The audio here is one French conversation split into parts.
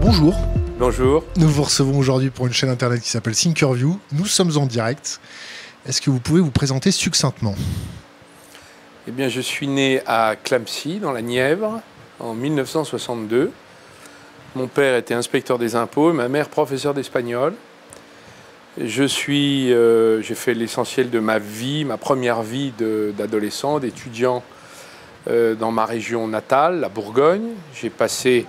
bonjour. Bonjour. Nous vous recevons aujourd'hui pour une chaîne internet qui s'appelle Thinkerview. Nous sommes en direct. Est-ce que vous pouvez vous présenter succinctement? Eh bien, je suis né à Clamecy, dans la Nièvre, en 1962. Mon père était inspecteur des impôts et ma mère professeure d'espagnol. J'ai fait l'essentiel de ma vie, ma première vie d'adolescent, d'étudiant dans ma région natale, la Bourgogne. J'ai passé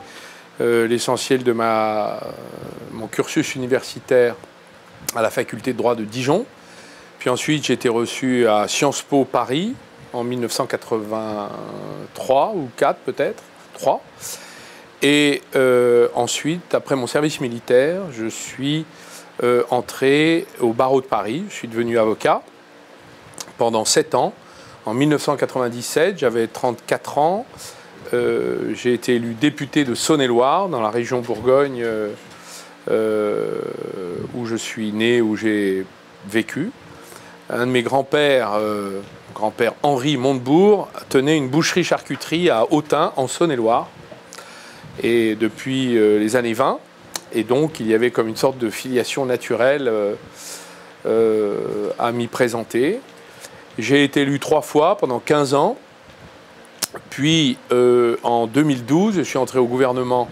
l'essentiel de mon cursus universitaire à la faculté de droit de Dijon. Puis ensuite, j'ai été reçu à Sciences Po Paris en 1983 ou 4 peut-être, 3. Et ensuite, après mon service militaire, je suis entré au barreau de Paris. Je suis devenu avocat pendant 7 ans. En 1997, j'avais 34 ans. J'ai été élu député de Saône-et-Loire, dans la région Bourgogne, où je suis né, où j'ai vécu. Un de mes grands-pères, grand-père Henri Montebourg, tenait une boucherie-charcuterie à Autun, en Saône-et-Loire, et depuis les années 20. Et donc, il y avait comme une sorte de filiation naturelle à m'y présenter. J'ai été élu 3 fois pendant 15 ans. Puis, en 2012, je suis entré au gouvernement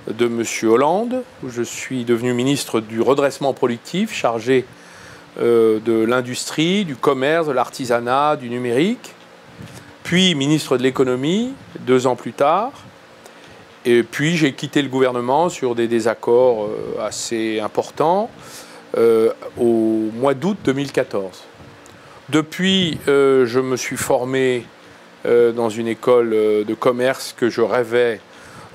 de M. Hollande, où je suis devenu ministre du redressement productif, chargé de l'industrie, du commerce, de l'artisanat, du numérique. Puis, ministre de l'économie, 2 ans plus tard. Et puis, j'ai quitté le gouvernement sur des désaccords assez importants au mois d'août 2014. Depuis, je me suis formé dans une école de commerce que je rêvais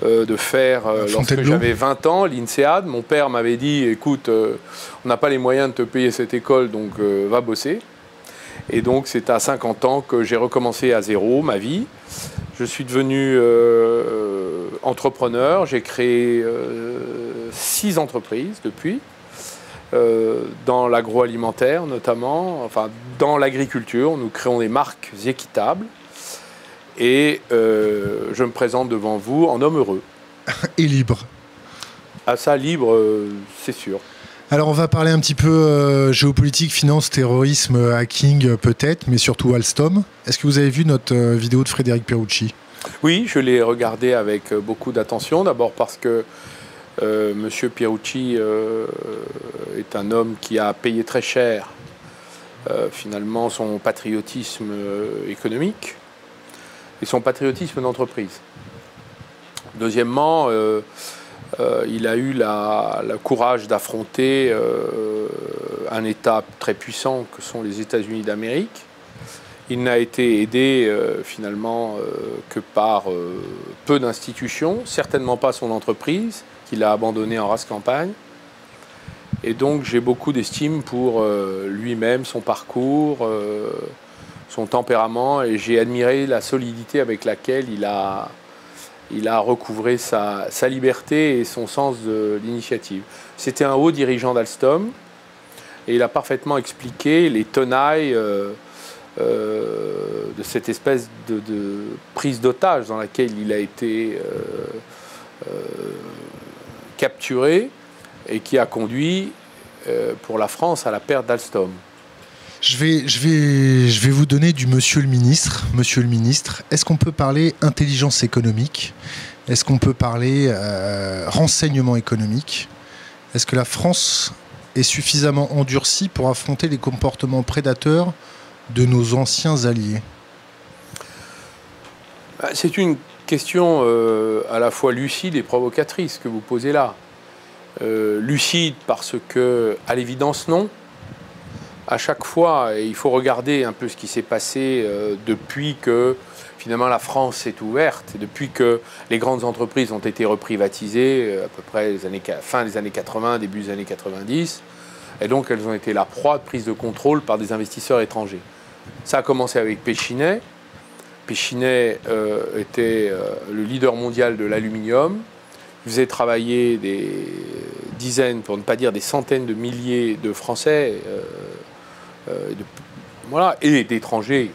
de faire lorsque j'avais 20 ans, l'INSEAD. Mon père m'avait dit, écoute, on n'a pas les moyens de te payer cette école, donc va bosser. Et donc c'est à 50 ans que j'ai recommencé à zéro ma vie. Je suis devenu entrepreneur, j'ai créé 6 entreprises depuis, dans l'agroalimentaire notamment, enfin dans l'agriculture. Nous créons des marques équitables. Et je me présente devant vous en homme heureux. Et libre. Ah ça, libre, c'est sûr. Alors on va parler un petit peu géopolitique, finance, terrorisme, hacking peut-être, mais surtout Alstom. Est-ce que vous avez vu notre vidéo de Frédéric Pierucci? Oui, je l'ai regardé avec beaucoup d'attention. D'abord parce que M. Pierucci est un homme qui a payé très cher finalement son patriotisme économique et son patriotisme d'entreprise. Deuxièmement, il a eu le courage d'affronter un État très puissant que sont les États-Unis d'Amérique. Il n'a été aidé finalement que par peu d'institutions, certainement pas son entreprise, qu'il a abandonnée en rase campagne. Et donc j'ai beaucoup d'estime pour lui-même, son parcours, son tempérament, et j'ai admiré la solidité avec laquelle il a recouvré sa liberté et son sens de l'initiative. C'était un haut dirigeant d'Alstom, et il a parfaitement expliqué les tenailles de cette espèce de prise d'otage dans laquelle il a été capturé et qui a conduit pour la France à la perte d'Alstom. Je vais vous donner du monsieur le ministre. Monsieur le ministre, est-ce qu'on peut parler intelligence économique? Est-ce qu'on peut parler renseignement économique? Est-ce que la France est suffisamment endurcie pour affronter les comportements prédateurs de nos anciens alliés? C'est une question à la fois lucide et provocatrice que vous posez là. Lucide parce que, à l'évidence, non. À chaque fois, il faut regarder un peu ce qui s'est passé depuis que finalement la France s'est ouverte, et depuis que les grandes entreprises ont été reprivatisées à peu près fin des années 80, début des années 90, et donc elles ont été la proie de prise de contrôle par des investisseurs étrangers. Ça a commencé avec Péchinet. Péchinet était le leader mondial de l'aluminium. Il faisait travailler des dizaines, pour ne pas dire des centaines de milliers de Français et d'étrangers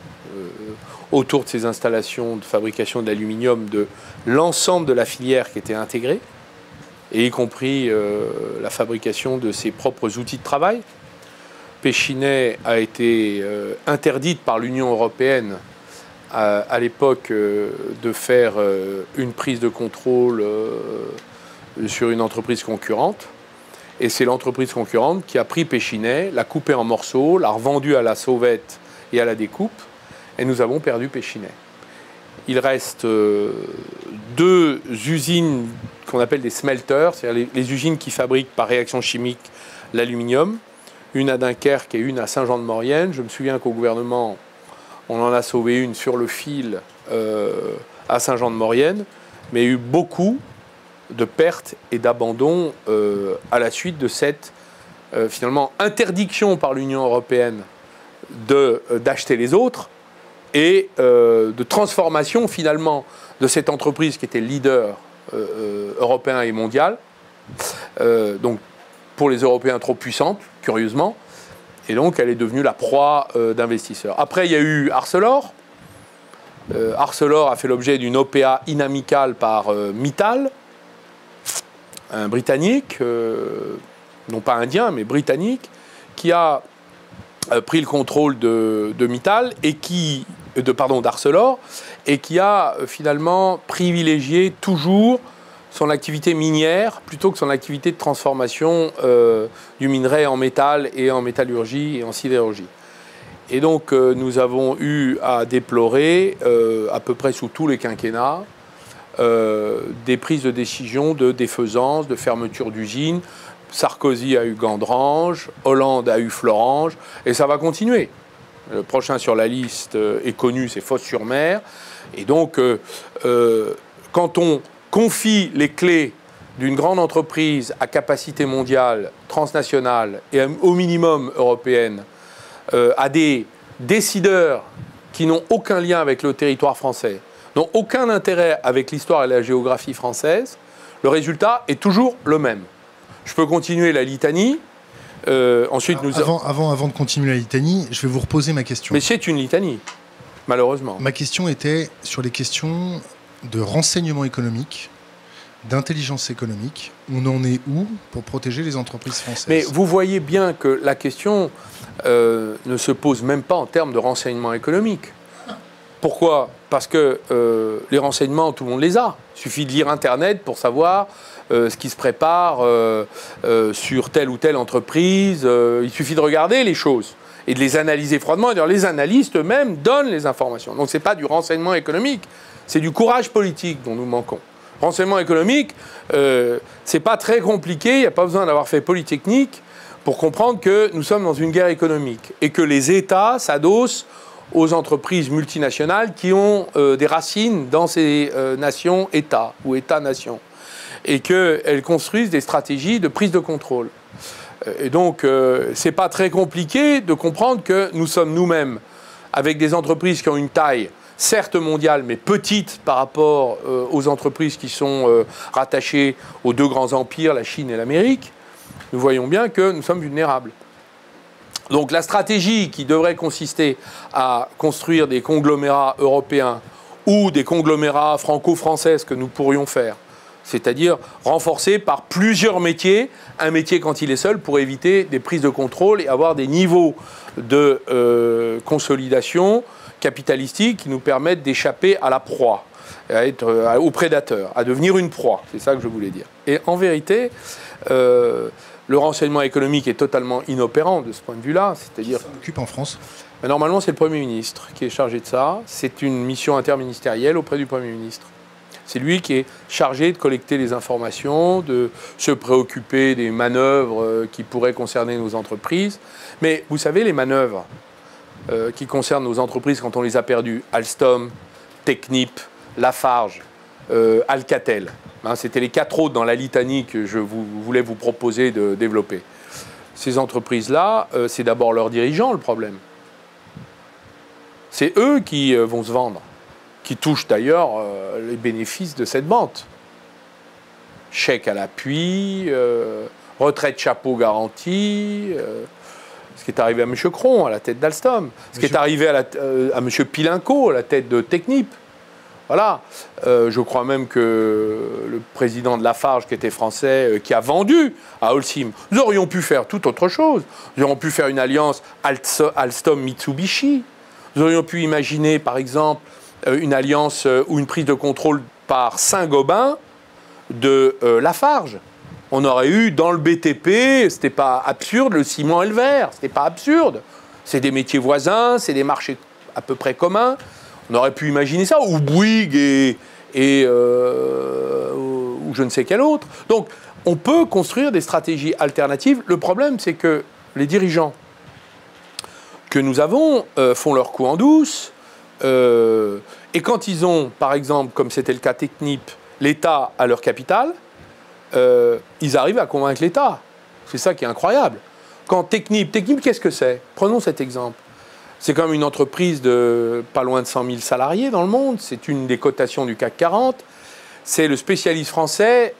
autour de ces installations de fabrication d'aluminium, de l'ensemble de la filière qui était intégrée. et y compris la fabrication de ses propres outils de travail. Péchinet a été interdite par l'Union européenne à l'époque de faire une prise de contrôle sur une entreprise concurrente. Et c'est l'entreprise concurrente qui a pris Péchinet, l'a coupé en morceaux, l'a revendu à la sauvette et à la découpe, et nous avons perdu Péchinet. Il reste deux usines qu'on appelle des smelters, c'est-à-dire les usines qui fabriquent par réaction chimique l'aluminium, une à Dunkerque et une à Saint-Jean-de-Maurienne. Je me souviens qu'au gouvernement, on en a sauvé une sur le fil à Saint-Jean-de-Maurienne, mais il y a eu beaucoup de pertes et d'abandons à la suite de cette finalement interdiction par l'Union européenne d'acheter les autres et de transformation finalement de cette entreprise qui était leader européen et mondial, donc pour les Européens trop puissante, curieusement, et donc elle est devenue la proie d'investisseurs. Après, il y a eu Arcelor. Arcelor a fait l'objet d'une OPA inamicale par Mittal, un Britannique, non pas indien, mais britannique, qui a pris le contrôle de Mittal et d'Arcelor, et qui a finalement privilégié toujours son activité minière plutôt que son activité de transformation du minerai en métal et en métallurgie et en sidérurgie. Et donc nous avons eu à déplorer, à peu près sous tous les quinquennats, des prises de décision de défaisance, de fermeture d'usines. Sarkozy a eu Gandrange, Hollande a eu Florange, et ça va continuer. Le prochain sur la liste est connu, c'est Fos-sur-Mer. Et donc, quand on confie les clés d'une grande entreprise à capacité mondiale, transnationale et au minimum européenne, à des décideurs qui n'ont aucun lien avec le territoire français, n'ont aucun intérêt avec l'histoire et la géographie française, le résultat est toujours le même. Je peux continuer la litanie. Ensuite, avant de continuer la litanie, je vais vous reposer ma question. Mais c'est une litanie, malheureusement. Ma question était sur les questions de renseignement économique, d'intelligence économique. On en est où pour protéger les entreprises françaises? Mais vous voyez bien que la question ne se pose même pas en termes de renseignement économique. Pourquoi? Parce que les renseignements, tout le monde les a. Il suffit de lire Internet pour savoir ce qui se prépare sur telle ou telle entreprise. Il suffit de regarder les choses et de les analyser froidement. D'ailleurs, les analystes eux-mêmes donnent les informations. Donc, ce n'est pas du renseignement économique, c'est du courage politique dont nous manquons. Renseignement économique, c'est pas très compliqué, il n'y a pas besoin d'avoir fait Polytechnique pour comprendre que nous sommes dans une guerre économique et que les États s'adossent aux entreprises multinationales qui ont des racines dans ces nations-États ou États-nations et qu'elles construisent des stratégies de prise de contrôle. Et donc, c'est pas très compliqué de comprendre que nous sommes nous-mêmes, avec des entreprises qui ont une taille certes mondiale, mais petite par rapport aux entreprises qui sont rattachées aux deux grands empires, la Chine et l'Amérique, nous voyons bien que nous sommes vulnérables. Donc la stratégie qui devrait consister à construire des conglomérats européens ou des conglomérats franco-français, ce que nous pourrions faire, c'est-à-dire renforcer par plusieurs métiers, un métier quand il est seul, pour éviter des prises de contrôle et avoir des niveaux de consolidation capitalistique qui nous permettent d'échapper à la proie, au prédateur, à devenir une proie. C'est ça que je voulais dire. Et en vérité, le renseignement économique est totalement inopérant de ce point de vue-là. C'est-à-dire, ça occupe en France. Mais normalement, c'est le Premier ministre qui est chargé de ça. C'est une mission interministérielle auprès du Premier ministre. C'est lui qui est chargé de collecter les informations, de se préoccuper des manœuvres qui pourraient concerner nos entreprises. Mais vous savez, les manœuvres qui concernent nos entreprises quand on les a perdues, Alstom, Technip, Lafarge, Alcatel, hein, c'était les 4 autres dans la litanie que je voulais vous proposer de développer. Ces entreprises-là, c'est d'abord leurs dirigeants le problème. C'est eux qui vont se vendre, qui touchent d'ailleurs les bénéfices de cette vente. Chèque à l'appui, retraite chapeau garantie, ce qui est arrivé à M. Cron à la tête d'Alstom, ce qui est arrivé à M. Pilinco à la tête de Technip. Voilà. Je crois même que le président de Lafarge, qui était français, qui a vendu à Holcim, nous aurions pu faire tout autre chose. Nous aurions pu faire une alliance Alstom-Mitsubishi. Nous aurions pu imaginer, par exemple, une alliance ou une prise de contrôle par Saint-Gobain de Lafarge. On aurait eu dans le BTP, c'était pas absurde, le ciment et le verre, c'était pas absurde. C'est des métiers voisins, c'est des marchés à peu près communs. On aurait pu imaginer ça, ou Bouygues ou je ne sais quel autre. Donc, on peut construire des stratégies alternatives. Le problème, c'est que les dirigeants que nous avons font leur coup en douce. Et quand ils ont, par exemple, comme c'était le cas Technip, l'État à leur capital, ils arrivent à convaincre l'État. C'est ça qui est incroyable. Quand Technip, qu'est-ce que c'est? Prenons cet exemple. C'est comme une entreprise de pas loin de 100 000 salariés dans le monde. C'est une des cotations du CAC 40. C'est le spécialiste français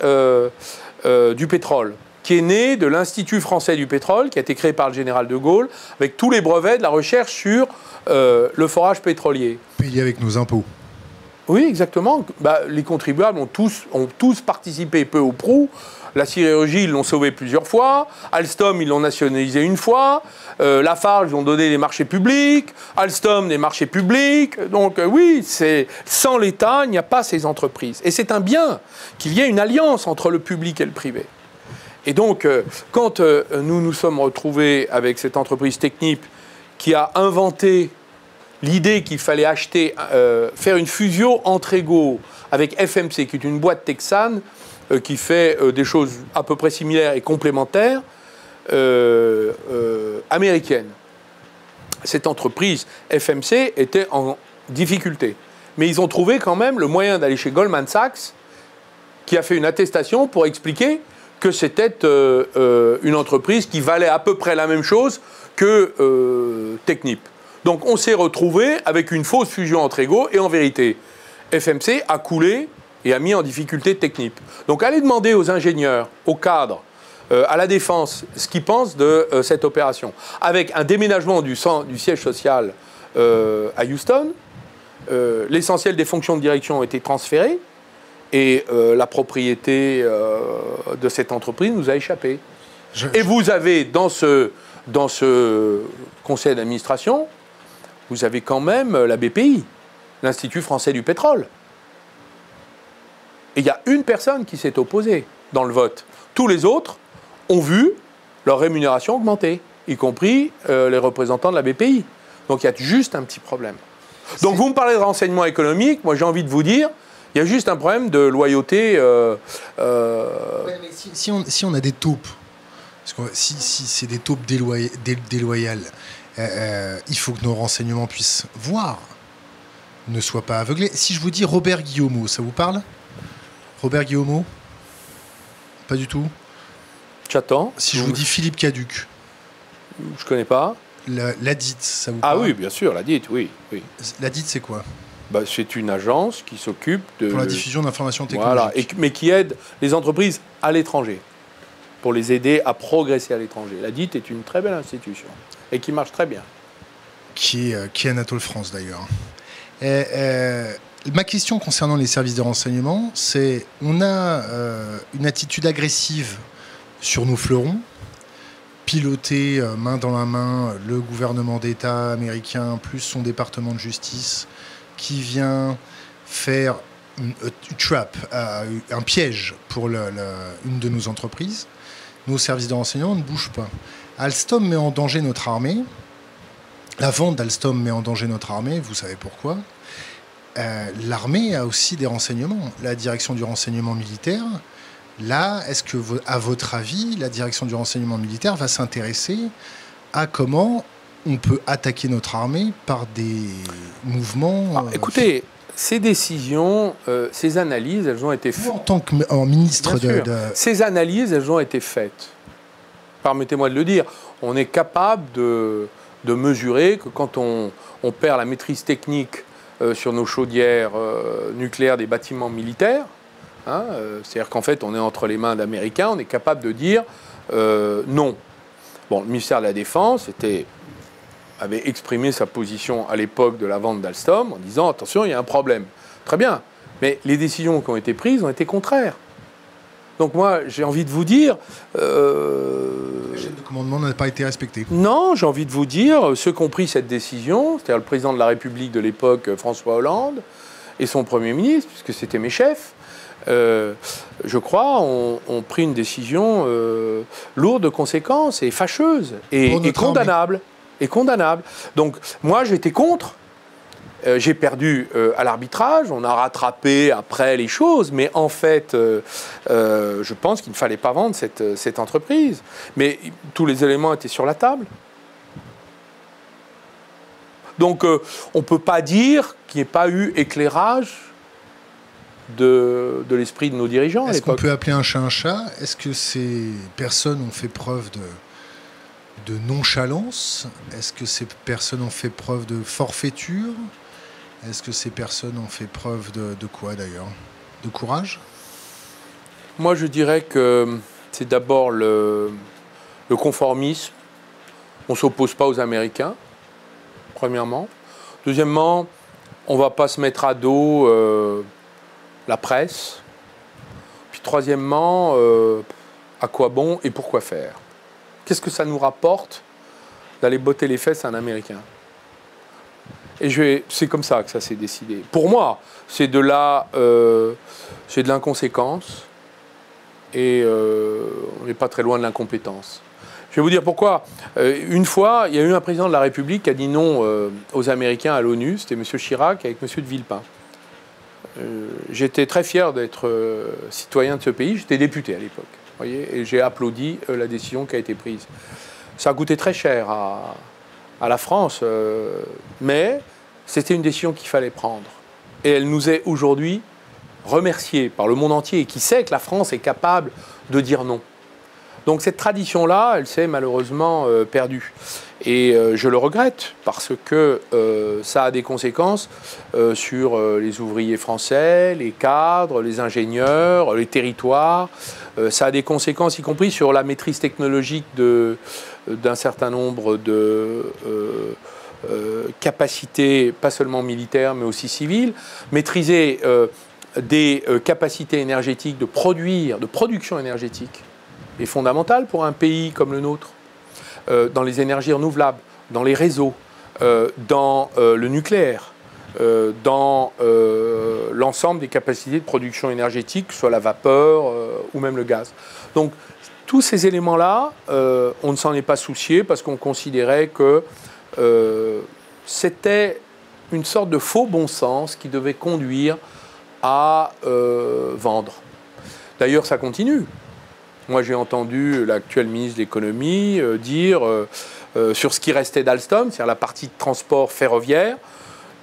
du pétrole, qui est né de l'Institut français du pétrole, qui a été créé par le général de Gaulle, avec tous les brevets de la recherche sur le forage pétrolier. Payé avec nos impôts. Oui, exactement. Bah, les contribuables ont tous participé peu ou prou. La sidérurgie, ils l'ont sauvé plusieurs fois. Alstom, ils l'ont nationalisé une fois. Lafarge, ils ont donné des marchés publics. Alstom, des marchés publics. Donc oui, sans l'État, il n'y a pas ces entreprises. Et c'est un bien qu'il y ait une alliance entre le public et le privé. Et donc, quand nous nous sommes retrouvés avec cette entreprise Technip qui a inventé l'idée qu'il fallait faire une fusion entre égaux avec FMC, qui est une boîte texane qui fait des choses à peu près similaires et complémentaires, américaine. Cette entreprise FMC était en difficulté. Mais ils ont trouvé quand même le moyen d'aller chez Goldman Sachs, qui a fait une attestation pour expliquer que c'était une entreprise qui valait à peu près la même chose que Technip. Donc on s'est retrouvé avec une fausse fusion entre égaux et en vérité, FMC a coulé et a mis en difficulté Technip. Donc allez demander aux ingénieurs, aux cadres, à la défense, ce qu'ils pensent de cette opération. Avec un déménagement du siège social à Houston, l'essentiel des fonctions de direction ont été transférées et la propriété de cette entreprise nous a échappé. Et vous avez dans ce conseil d'administration, vous avez quand même la BPI, l'Institut français du pétrole. Et il y a une personne qui s'est opposée dans le vote. Tous les autres ont vu leur rémunération augmenter, y compris les représentants de la BPI. Donc il y a juste un petit problème. Donc vous me parlez de renseignement économique, moi j'ai envie de vous dire, il y a juste un problème de loyauté. Ouais, mais si on a des taupes, parce que si c'est des taupes déloyales, il faut que nos renseignements puissent voir, ne soient pas aveuglés. Si je vous dis Robert Guillaumeau, ça vous parle? Robert Guillaumeau? Pas du tout. J'attends. Si je vous dis Philippe Caduc? Je connais pas. L'ADIT, ça vous parle? Ah oui, bien sûr, l'ADIT, oui. L'ADIT, c'est quoi? Bah, c'est une agence qui s'occupe de... Pour la diffusion d'informations technologiques. Voilà, mais qui aide les entreprises à l'étranger, pour les aider à progresser à l'étranger. L'ADIT est une très belle institution, et qui marche très bien. Qui est Anatole France, d'ailleurs. Ma question concernant les services de renseignement, c'est on a une attitude agressive sur nos fleurons, piloter main dans la main le gouvernement d'État américain plus son département de justice qui vient faire une trap, un piège pour une de nos entreprises. Nos services de renseignement ne bougent pas. Alstom met en danger notre armée. La vente d'Alstom met en danger notre armée, vous savez pourquoi. L'armée a aussi des renseignements. La direction du renseignement militaire, là, est-ce que, à votre avis, la direction du renseignement militaire va s'intéresser à comment on peut attaquer notre armée par des mouvements... Écoutez, ces décisions, ces analyses, elles ont été faites... En tant que ministre de... Ces analyses, elles ont été faites. Permettez-moi de le dire. On est capable de mesurer que quand on perd la maîtrise technique sur nos chaudières nucléaires des bâtiments militaires, hein, c'est-à-dire qu'en fait, on est entre les mains d'Américains, on est capable de dire non. Bon, le ministère de la Défense avait exprimé sa position à l'époque de la vente d'Alstom en disant « Attention, il y a un problème. Très bien. Mais les décisions qui ont été prises ont été contraires. Donc moi, j'ai envie de vous dire... La chaîne de commandement n'a pas été respectée. Non, j'ai envie de vous dire, ceux qui ont pris cette décision, c'est-à-dire le président de la République de l'époque, François Hollande, et son Premier ministre, puisque c'était mes chefs, je crois, ont pris une décision lourde de conséquences et fâcheuse et condamnable. Et condamnable. Donc moi, j'étais contre. J'ai perdu à l'arbitrage, on a rattrapé après les choses, mais en fait, je pense qu'il ne fallait pas vendre cette entreprise. Mais tous les éléments étaient sur la table. Donc on ne peut pas dire qu'il n'y ait pas eu éclairage de l'esprit de nos dirigeants à l'époque. Est-ce qu'on peut appeler un chat un chat? Est-ce que ces personnes ont fait preuve de nonchalance? Est-ce que ces personnes ont fait preuve de forfaiture? Est-ce que ces personnes ont fait preuve de quoi d'ailleurs? De courage? Moi je dirais que c'est d'abord le conformisme. On ne s'oppose pas aux Américains, premièrement. Deuxièmement, on ne va pas se mettre à dos la presse. Puis troisièmement, à quoi bon et pourquoi faire? Qu'est-ce que ça nous rapporte d'aller botter les fesses à un Américain? Et c'est comme ça que ça s'est décidé. Pour moi, c'est de l'inconséquence et on n'est pas très loin de l'incompétence. Je vais vous dire pourquoi. Une fois, il y a eu un président de la République qui a dit non aux Américains à l'ONU. C'était M. Chirac avec M. de Villepin. J'étais très fier d'être citoyen de ce pays. J'étais député à l'époque. Et j'ai applaudi la décision qui a été prise. Ça a coûté très cher à la France, mais c'était une décision qu'il fallait prendre. Et elle nous est aujourd'hui remerciée par le monde entier, qui sait que la France est capable de dire non. Donc cette tradition-là, elle s'est malheureusement perdue. Et je le regrette, parce que ça a des conséquences sur les ouvriers français, les cadres, les ingénieurs, les territoires. Ça a des conséquences, y compris sur la maîtrise technologique d'un certain nombre de capacités, pas seulement militaires, mais aussi civiles. Maîtriser des capacités énergétiques de production énergétique est fondamental pour un pays comme le nôtre. Dans les énergies renouvelables, dans les réseaux, dans le nucléaire, dans l'ensemble des capacités de production énergétique, soit la vapeur ou même le gaz. Donc, tous ces éléments-là, on ne s'en est pas soucié parce qu'on considérait que c'était une sorte de faux bon sens qui devait conduire à vendre. D'ailleurs, ça continue. Moi, j'ai entendu l'actuel ministre de l'économie dire sur ce qui restait d'Alstom, c'est-à-dire la partie de transport ferroviaire,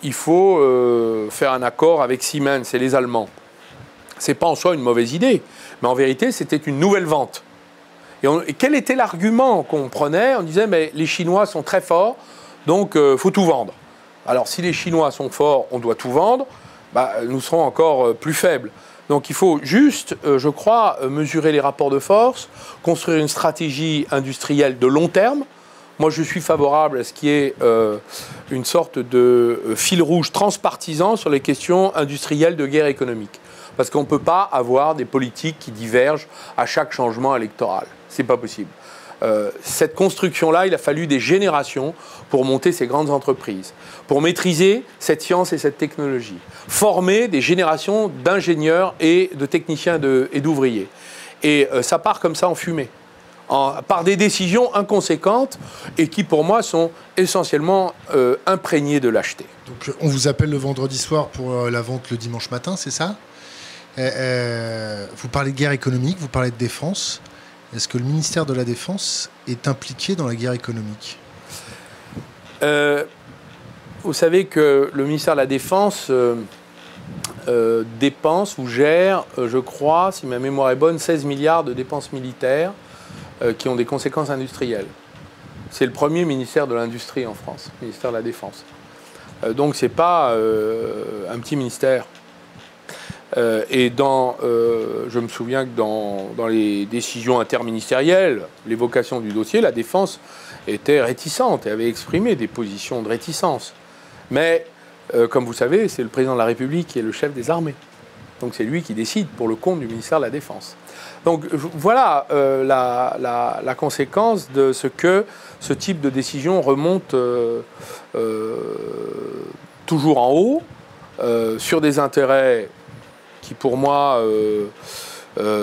il faut faire un accord avec Siemens et les Allemands. Ce n'est pas en soi une mauvaise idée, mais en vérité, c'était une nouvelle vente. Et quel était l'argument qu'on prenait? On disait, mais les Chinois sont très forts, donc il faut tout vendre. Alors, si les Chinois sont forts, on doit tout vendre, nous serons encore plus faibles. Donc il faut juste, je crois, mesurer les rapports de force, construire une stratégie industrielle de long terme. Moi, je suis favorable à ce qu'il y ait une sorte de fil rouge transpartisan sur les questions industrielles de guerre économique. Parce qu'on ne peut pas avoir des politiques qui divergent à chaque changement électoral. Ce n'est pas possible. Cette construction-là, il a fallu des générations pour monter ces grandes entreprises, pour maîtriser cette science et cette technologie, former des générations d'ingénieurs et de techniciens et d'ouvriers. Et ça part comme ça en fumée, par des décisions inconséquentes et qui, pour moi, sont essentiellement imprégnées de lâcheté. Donc on vous appelle le vendredi soir pour la vente le dimanche matin, c'est ça? Vous parlez de guerre économique, vous parlez de défense. Est-ce que le ministère de la Défense est impliqué dans la guerre économique? Vous savez que le ministère de la Défense dépense ou gère, je crois, si ma mémoire est bonne, 16 milliards de dépenses militaires qui ont des conséquences industrielles. C'est le premier ministère de l'Industrie en France, le ministère de la Défense. Donc ce n'est pas un petit ministère. Et je me souviens que dans les décisions interministérielles, l'évocation du dossier, la Défense était réticente et avait exprimé des positions de réticence. Mais comme vous savez, c'est le président de la République qui est le chef des armées. Donc c'est lui qui décide pour le compte du ministère de la Défense. Donc voilà la conséquence de ce que ce type de décision remonte toujours en haut, sur des intérêts qui pour moi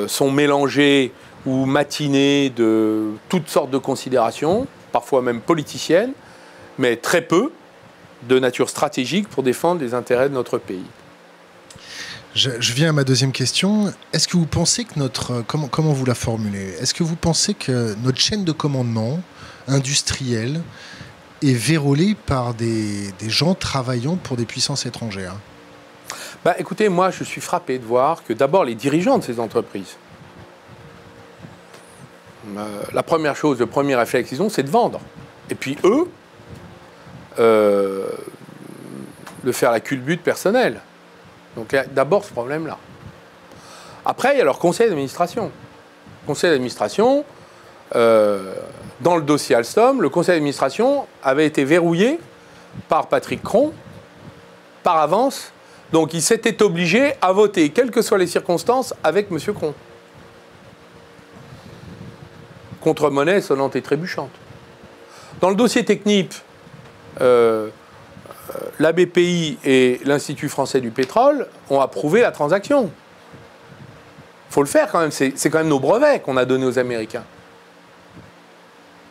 sont mélangés ou matinés de toutes sortes de considérations, parfois même politiciennes, mais très peu de nature stratégique pour défendre les intérêts de notre pays. Je viens à ma deuxième question. Est-ce que vous pensez que notre... Comment vous la formulez? Est-ce que vous pensez que notre chaîne de commandement industrielle est vérolée par des gens travaillant pour des puissances étrangères? Bah, écoutez, moi je suis frappé de voir que d'abord les dirigeants de ces entreprises, la première chose, le premier réflexe qu'ils ont, c'est de vendre. Et puis eux, de faire la culbute personnelle. Donc d'abord ce problème-là. Après, il y a leur conseil d'administration. Conseil d'administration, dans le dossier Alstom, le conseil d'administration avait été verrouillé par Patrick Cron, par avance. Donc il s'était obligé à voter, quelles que soient les circonstances, avec M. Cron. Contre monnaie sonnante et trébuchante. Dans le dossier Technip, la BPI et l'Institut français du pétrole ont approuvé la transaction. Il faut le faire quand même, c'est quand même nos brevets qu'on a donnés aux Américains.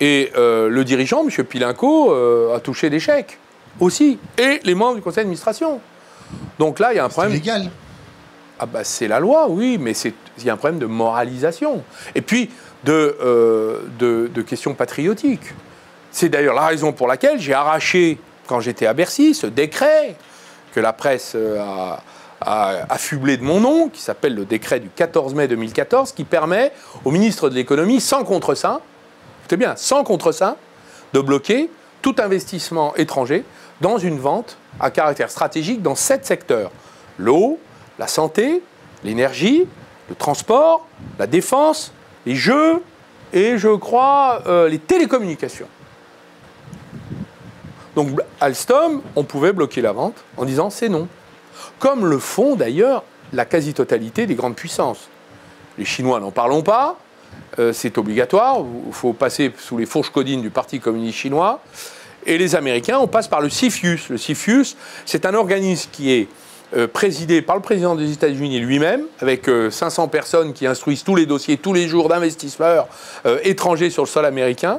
Et le dirigeant, M. Pilinco, a touché des chèques aussi, et les membres du conseil d'administration. Donc là, il y a un problème... C'est légal. Ah bah, c'est la loi, oui, mais il y a un problème de moralisation. Et puis, de questions patriotiques. C'est d'ailleurs la raison pour laquelle j'ai arraché, quand j'étais à Bercy, ce décret que la presse a affublé de mon nom, qui s'appelle le décret du 14 mai 2014, qui permet au ministre de l'économie, sans contre-seing, écoutez bien, sans contre-seing, de bloquer tout investissement étranger dans une vente à caractère stratégique dans 7 secteurs. L'eau, la santé, l'énergie, le transport, la défense, les jeux et, je crois, les télécommunications. Donc Alstom, on pouvait bloquer la vente en disant c'est non. Comme le font d'ailleurs la quasi-totalité des grandes puissances. Les Chinois, n'en parlons pas, c'est obligatoire, il faut passer sous les fourches codines du Parti communiste chinois. Et les Américains, on passe par le CFIUS. Le CFIUS, c'est un organisme qui est présidé par le président des États-Unis lui-même, avec 500 personnes qui instruisent tous les dossiers, tous les jours d'investisseurs étrangers sur le sol américain,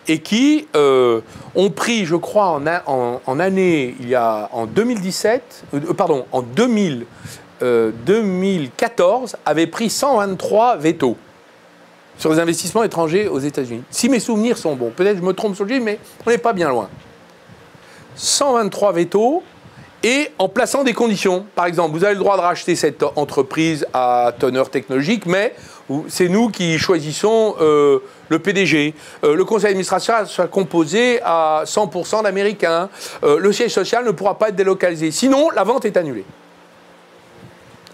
et qui ont pris, je crois, en année, en 2017, pardon, en 2014, avaient pris 123 vétos sur les investissements étrangers aux États-Unis. Si mes souvenirs sont bons, peut-être je me trompe sur le chiffre, mais on n'est pas bien loin. 123 vétos, et en plaçant des conditions. Par exemple, vous avez le droit de racheter cette entreprise à teneur technologique, mais c'est nous qui choisissons le PDG. Le conseil d'administration sera composé à 100% d'Américains. Le siège social ne pourra pas être délocalisé. Sinon, la vente est annulée.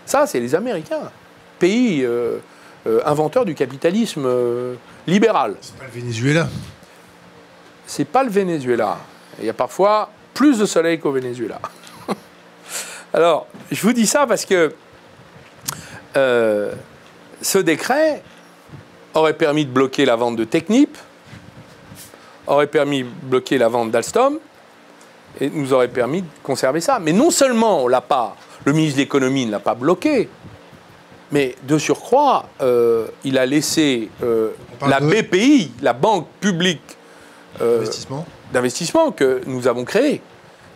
Ça, c'est les Américains. Pays inventeurs du capitalisme libéral. C'est pas le Venezuela. C'est pas le Venezuela. Il y a parfois plus de soleil qu'au Venezuela. Alors, je vous dis ça parce que ce décret aurait permis de bloquer la vente de Technip, aurait permis de bloquer la vente d'Alstom, et nous aurait permis de conserver ça. Mais non seulement on l'a pas, le ministre de l'économie ne l'a pas bloqué, mais de surcroît, il a laissé la BPI, la Banque publique d'investissement que nous avons créée,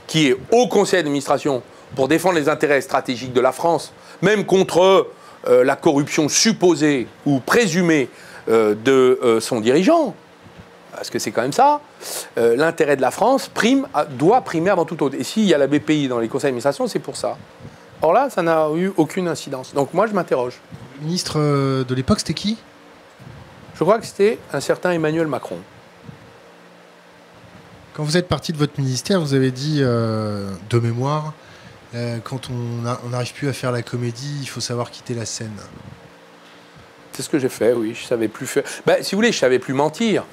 qui est au conseil d'administration pour défendre les intérêts stratégiques de la France, même contre la corruption supposée ou présumée de son dirigeant, parce que c'est quand même ça, l'intérêt de la France doit primer avant toute autre. Et s'il y a la BPI dans les conseils d'administration, c'est pour ça. Or là, ça n'a eu aucune incidence. Donc moi, je m'interroge. Le ministre de l'époque, c'était qui? Je crois que c'était un certain Emmanuel Macron. Quand vous êtes parti de votre ministère, vous avez dit, de mémoire, quand on n'arrive plus à faire la comédie, il faut savoir quitter la scène. C'est ce que j'ai fait, oui. Je savais plus faire. Ben, si vous voulez, je savais plus mentir.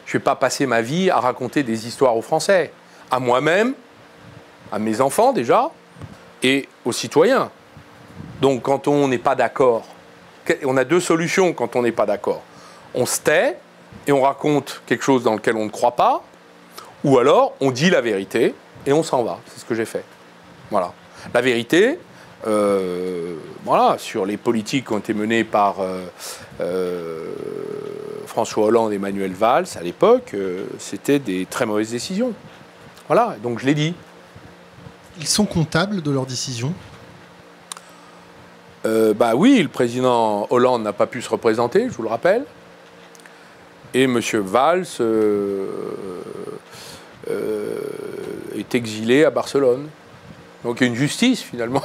Je ne vais pas passer ma vie à raconter des histoires aux Français. À moi-même, à mes enfants déjà, et aux citoyens. Donc quand on n'est pas d'accord, on a deux solutions quand on n'est pas d'accord. On se tait et on raconte quelque chose dans lequel on ne croit pas, ou alors on dit la vérité et on s'en va. C'est ce que j'ai fait. Voilà. La vérité, voilà, sur les politiques qui ont été menées par François Hollande et Manuel Valls à l'époque, c'était des très mauvaises décisions. Voilà, donc je l'ai dit. Ils sont comptables de leurs décisions? Bah oui, le président Hollande n'a pas pu se représenter, je vous le rappelle. Et M. Valls est exilé à Barcelone. Donc il y a une justice, finalement.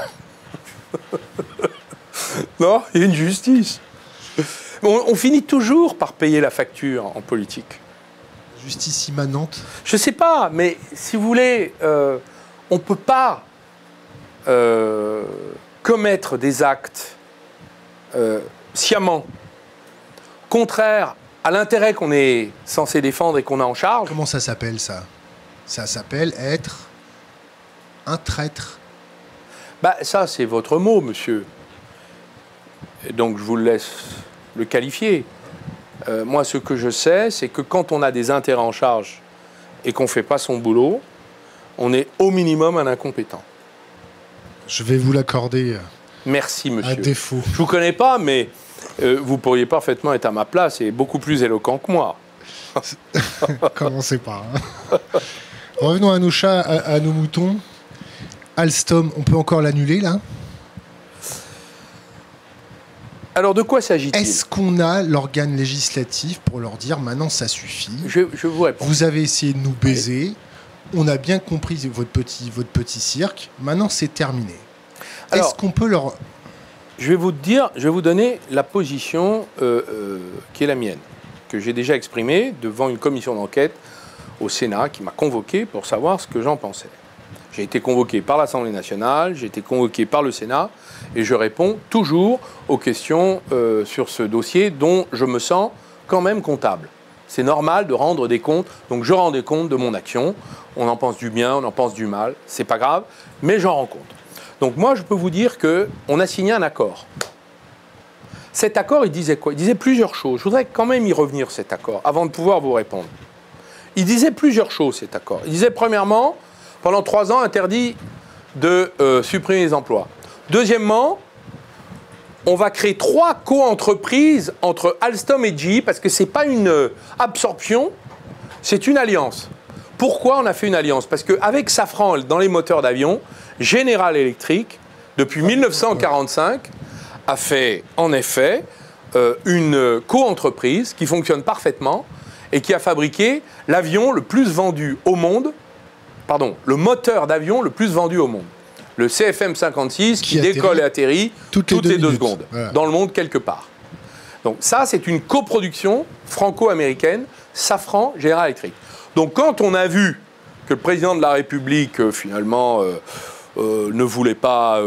Non, il y a une justice. On finit toujours par payer la facture en politique. Justice immanente? Je ne sais pas, mais si vous voulez, on ne peut pas commettre des actes sciemment contraires à l'intérêt qu'on est censé défendre et qu'on a en charge. Comment ça s'appelle, ça? Ça s'appelle être un traître. Bah, ça, c'est votre mot, monsieur. Et donc, je vous laisse le qualifier. Moi, ce que je sais, c'est que quand on a des intérêts en charge et qu'on ne fait pas son boulot, on est au minimum un incompétent. Je vais vous l'accorder. Merci, monsieur. À défaut. Je ne vous connais pas, mais vous pourriez parfaitement être à ma place et beaucoup plus éloquent que moi. Commencez pas. Hein. Revenons à nos chats, à nos moutons. Alstom, on peut encore l'annuler, là? Alors, de quoi s'agit-il? Est-ce qu'on a l'organe législatif pour leur dire maintenant ça suffit? Je vous réponds. Vous avez essayé de nous baiser. On a bien compris votre petit cirque. Maintenant, c'est terminé. Est-ce qu'on peut leur... Je vais vous donner la position qui est la mienne, que j'ai déjà exprimée devant une commission d'enquête au Sénat qui m'a convoqué pour savoir ce que j'en pensais. J'ai été convoqué par l'Assemblée nationale, j'ai été convoqué par le Sénat, et je réponds toujours aux questions sur ce dossier dont je me sens quand même comptable. C'est normal de rendre des comptes, donc je rends des comptes de mon action. On en pense du bien, on en pense du mal, c'est pas grave, mais j'en rends compte. Donc moi, je peux vous dire qu'on a signé un accord. Cet accord, il disait quoi? Il disait plusieurs choses. Je voudrais quand même y revenir, cet accord, avant de pouvoir vous répondre. Il disait plusieurs choses, cet accord. Il disait, premièrement, pendant 3 ans, interdit de supprimer les emplois. Deuxièmement, on va créer 3 co-entreprises entre Alstom et GE, parce que ce n'est pas une absorption, c'est une alliance. Pourquoi on a fait une alliance? Parce qu'avec Safran, dans les moteurs d'avion, General Electric, depuis 1945, a fait en effet une co-entreprise qui fonctionne parfaitement et qui a fabriqué l'avion le plus vendu au monde, pardon, le moteur d'avion le plus vendu au monde. Le CFM56 qui décolle et atterrit toutes les 2 secondes, voilà, dans le monde quelque part. Donc ça, c'est une coproduction franco-américaine, Safran, General Electric. Donc quand on a vu que le président de la République, finalement, ne voulait pas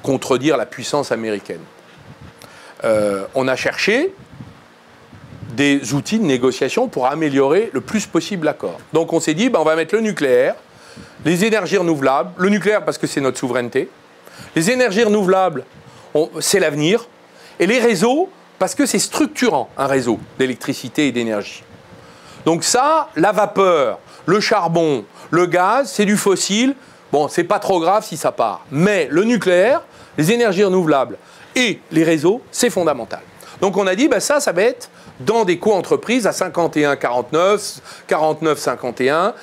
contredire la puissance américaine, on a cherché des outils de négociation pour améliorer le plus possible l'accord. Donc on s'est dit, on va mettre le nucléaire, les énergies renouvelables, le nucléaire parce que c'est notre souveraineté, les énergies renouvelables, c'est l'avenir, et les réseaux parce que c'est structurant, un réseau d'électricité et d'énergie. Donc ça, la vapeur, le charbon, le gaz, c'est du fossile, bon, c'est pas trop grave si ça part. Mais le nucléaire, les énergies renouvelables et les réseaux, c'est fondamental. Donc on a dit, ça va être dans des co-entreprises à 51-49, 49-51,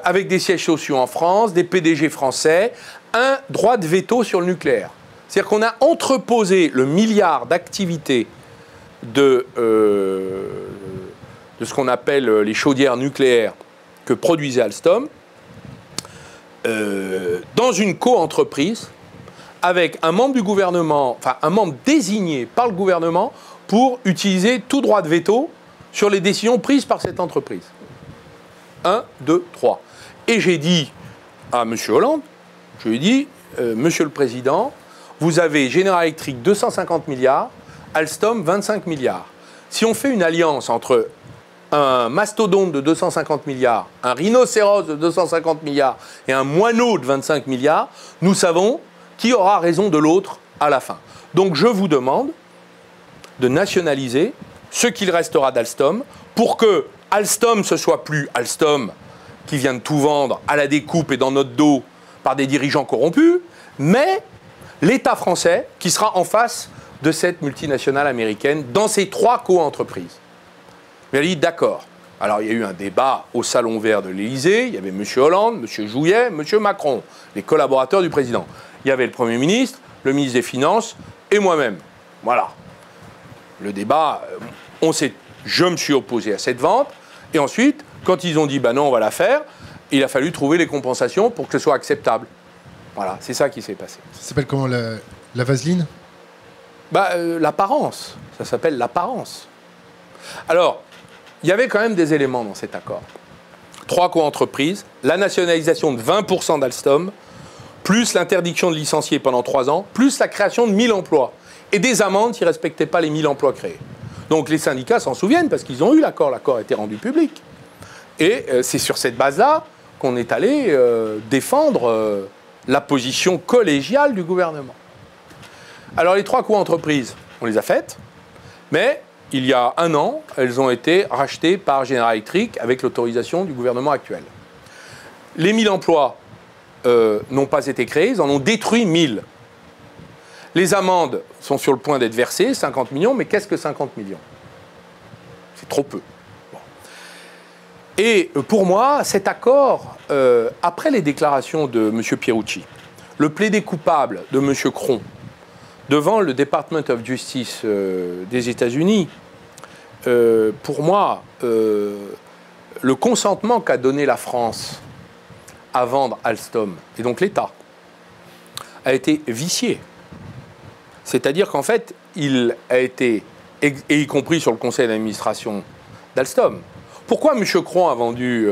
avec des sièges sociaux en France, des PDG français, un droit de veto sur le nucléaire. C'est-à-dire qu'on a entreposé le milliard d'activités de ce qu'on appelle les chaudières nucléaires que produisait Alstom, dans une co-entreprise avec un membre du gouvernement, enfin un membre désigné par le gouvernement pour utiliser tout droit de veto sur les décisions prises par cette entreprise. 1, 2, 3. Et j'ai dit à M. Hollande, je lui ai dit, Monsieur le Président, vous avez General Electric 250 milliards, Alstom 25 milliards. Si on fait une alliance entre un mastodonte de 250 milliards, un rhinocéros de 250 milliards et un moineau de 25 milliards, nous savons qui aura raison de l'autre à la fin. Donc je vous demande de nationaliser ce qu'il restera d'Alstom pour que Alstom ce soit plus Alstom qui vient de tout vendre à la découpe et dans notre dos par des dirigeants corrompus, mais l'État français qui sera en face de cette multinationale américaine dans ces 3 co-entreprises. Mais elle dit d'accord. Alors il y a eu un débat au Salon Vert de l'Élysée, il y avait M. Hollande, M. Jouyet, M. Macron, les collaborateurs du président. Il y avait le Premier ministre, le ministre des Finances et moi-même. Voilà. Le débat, je me suis opposé à cette vente. Et ensuite, quand ils ont dit bah non, on va la faire, il a fallu trouver les compensations pour que ce soit acceptable. Voilà, c'est ça qui s'est passé. Ça s'appelle comment, la vaseline? L'apparence. Ça s'appelle l'apparence. Alors, il y avait quand même des éléments dans cet accord. 3 co-entreprises, la nationalisation de 20% d'Alstom, plus l'interdiction de licencier pendant 3 ans, plus la création de 1000 emplois. Et des amendes s'ils ne respectaient pas les 1000 emplois créés. Donc les syndicats s'en souviennent parce qu'ils ont eu l'accord. L'accord a été rendu public. Et c'est sur cette base-là qu'on est allé défendre la position collégiale du gouvernement. Alors les 3 co-entreprises, on les a faites, mais il y a 1 an, elles ont été rachetées par General Electric avec l'autorisation du gouvernement actuel. Les 1000 emplois n'ont pas été créés, ils en ont détruit 1000. Les amendes sont sur le point d'être versées, 50 millions, mais qu'est-ce que 50 millions? C'est trop peu. Bon. Et pour moi, cet accord, après les déclarations de M. Pierucci, le plaidé coupable de M. Cron, devant le Department of Justice des États-Unis, pour moi, le consentement qu'a donné la France à vendre Alstom, et donc l'État, a été vicié. C'est-à-dire qu'en fait, il a été, et y compris sur le conseil d'administration d'Alstom. Pourquoi M. Cron a vendu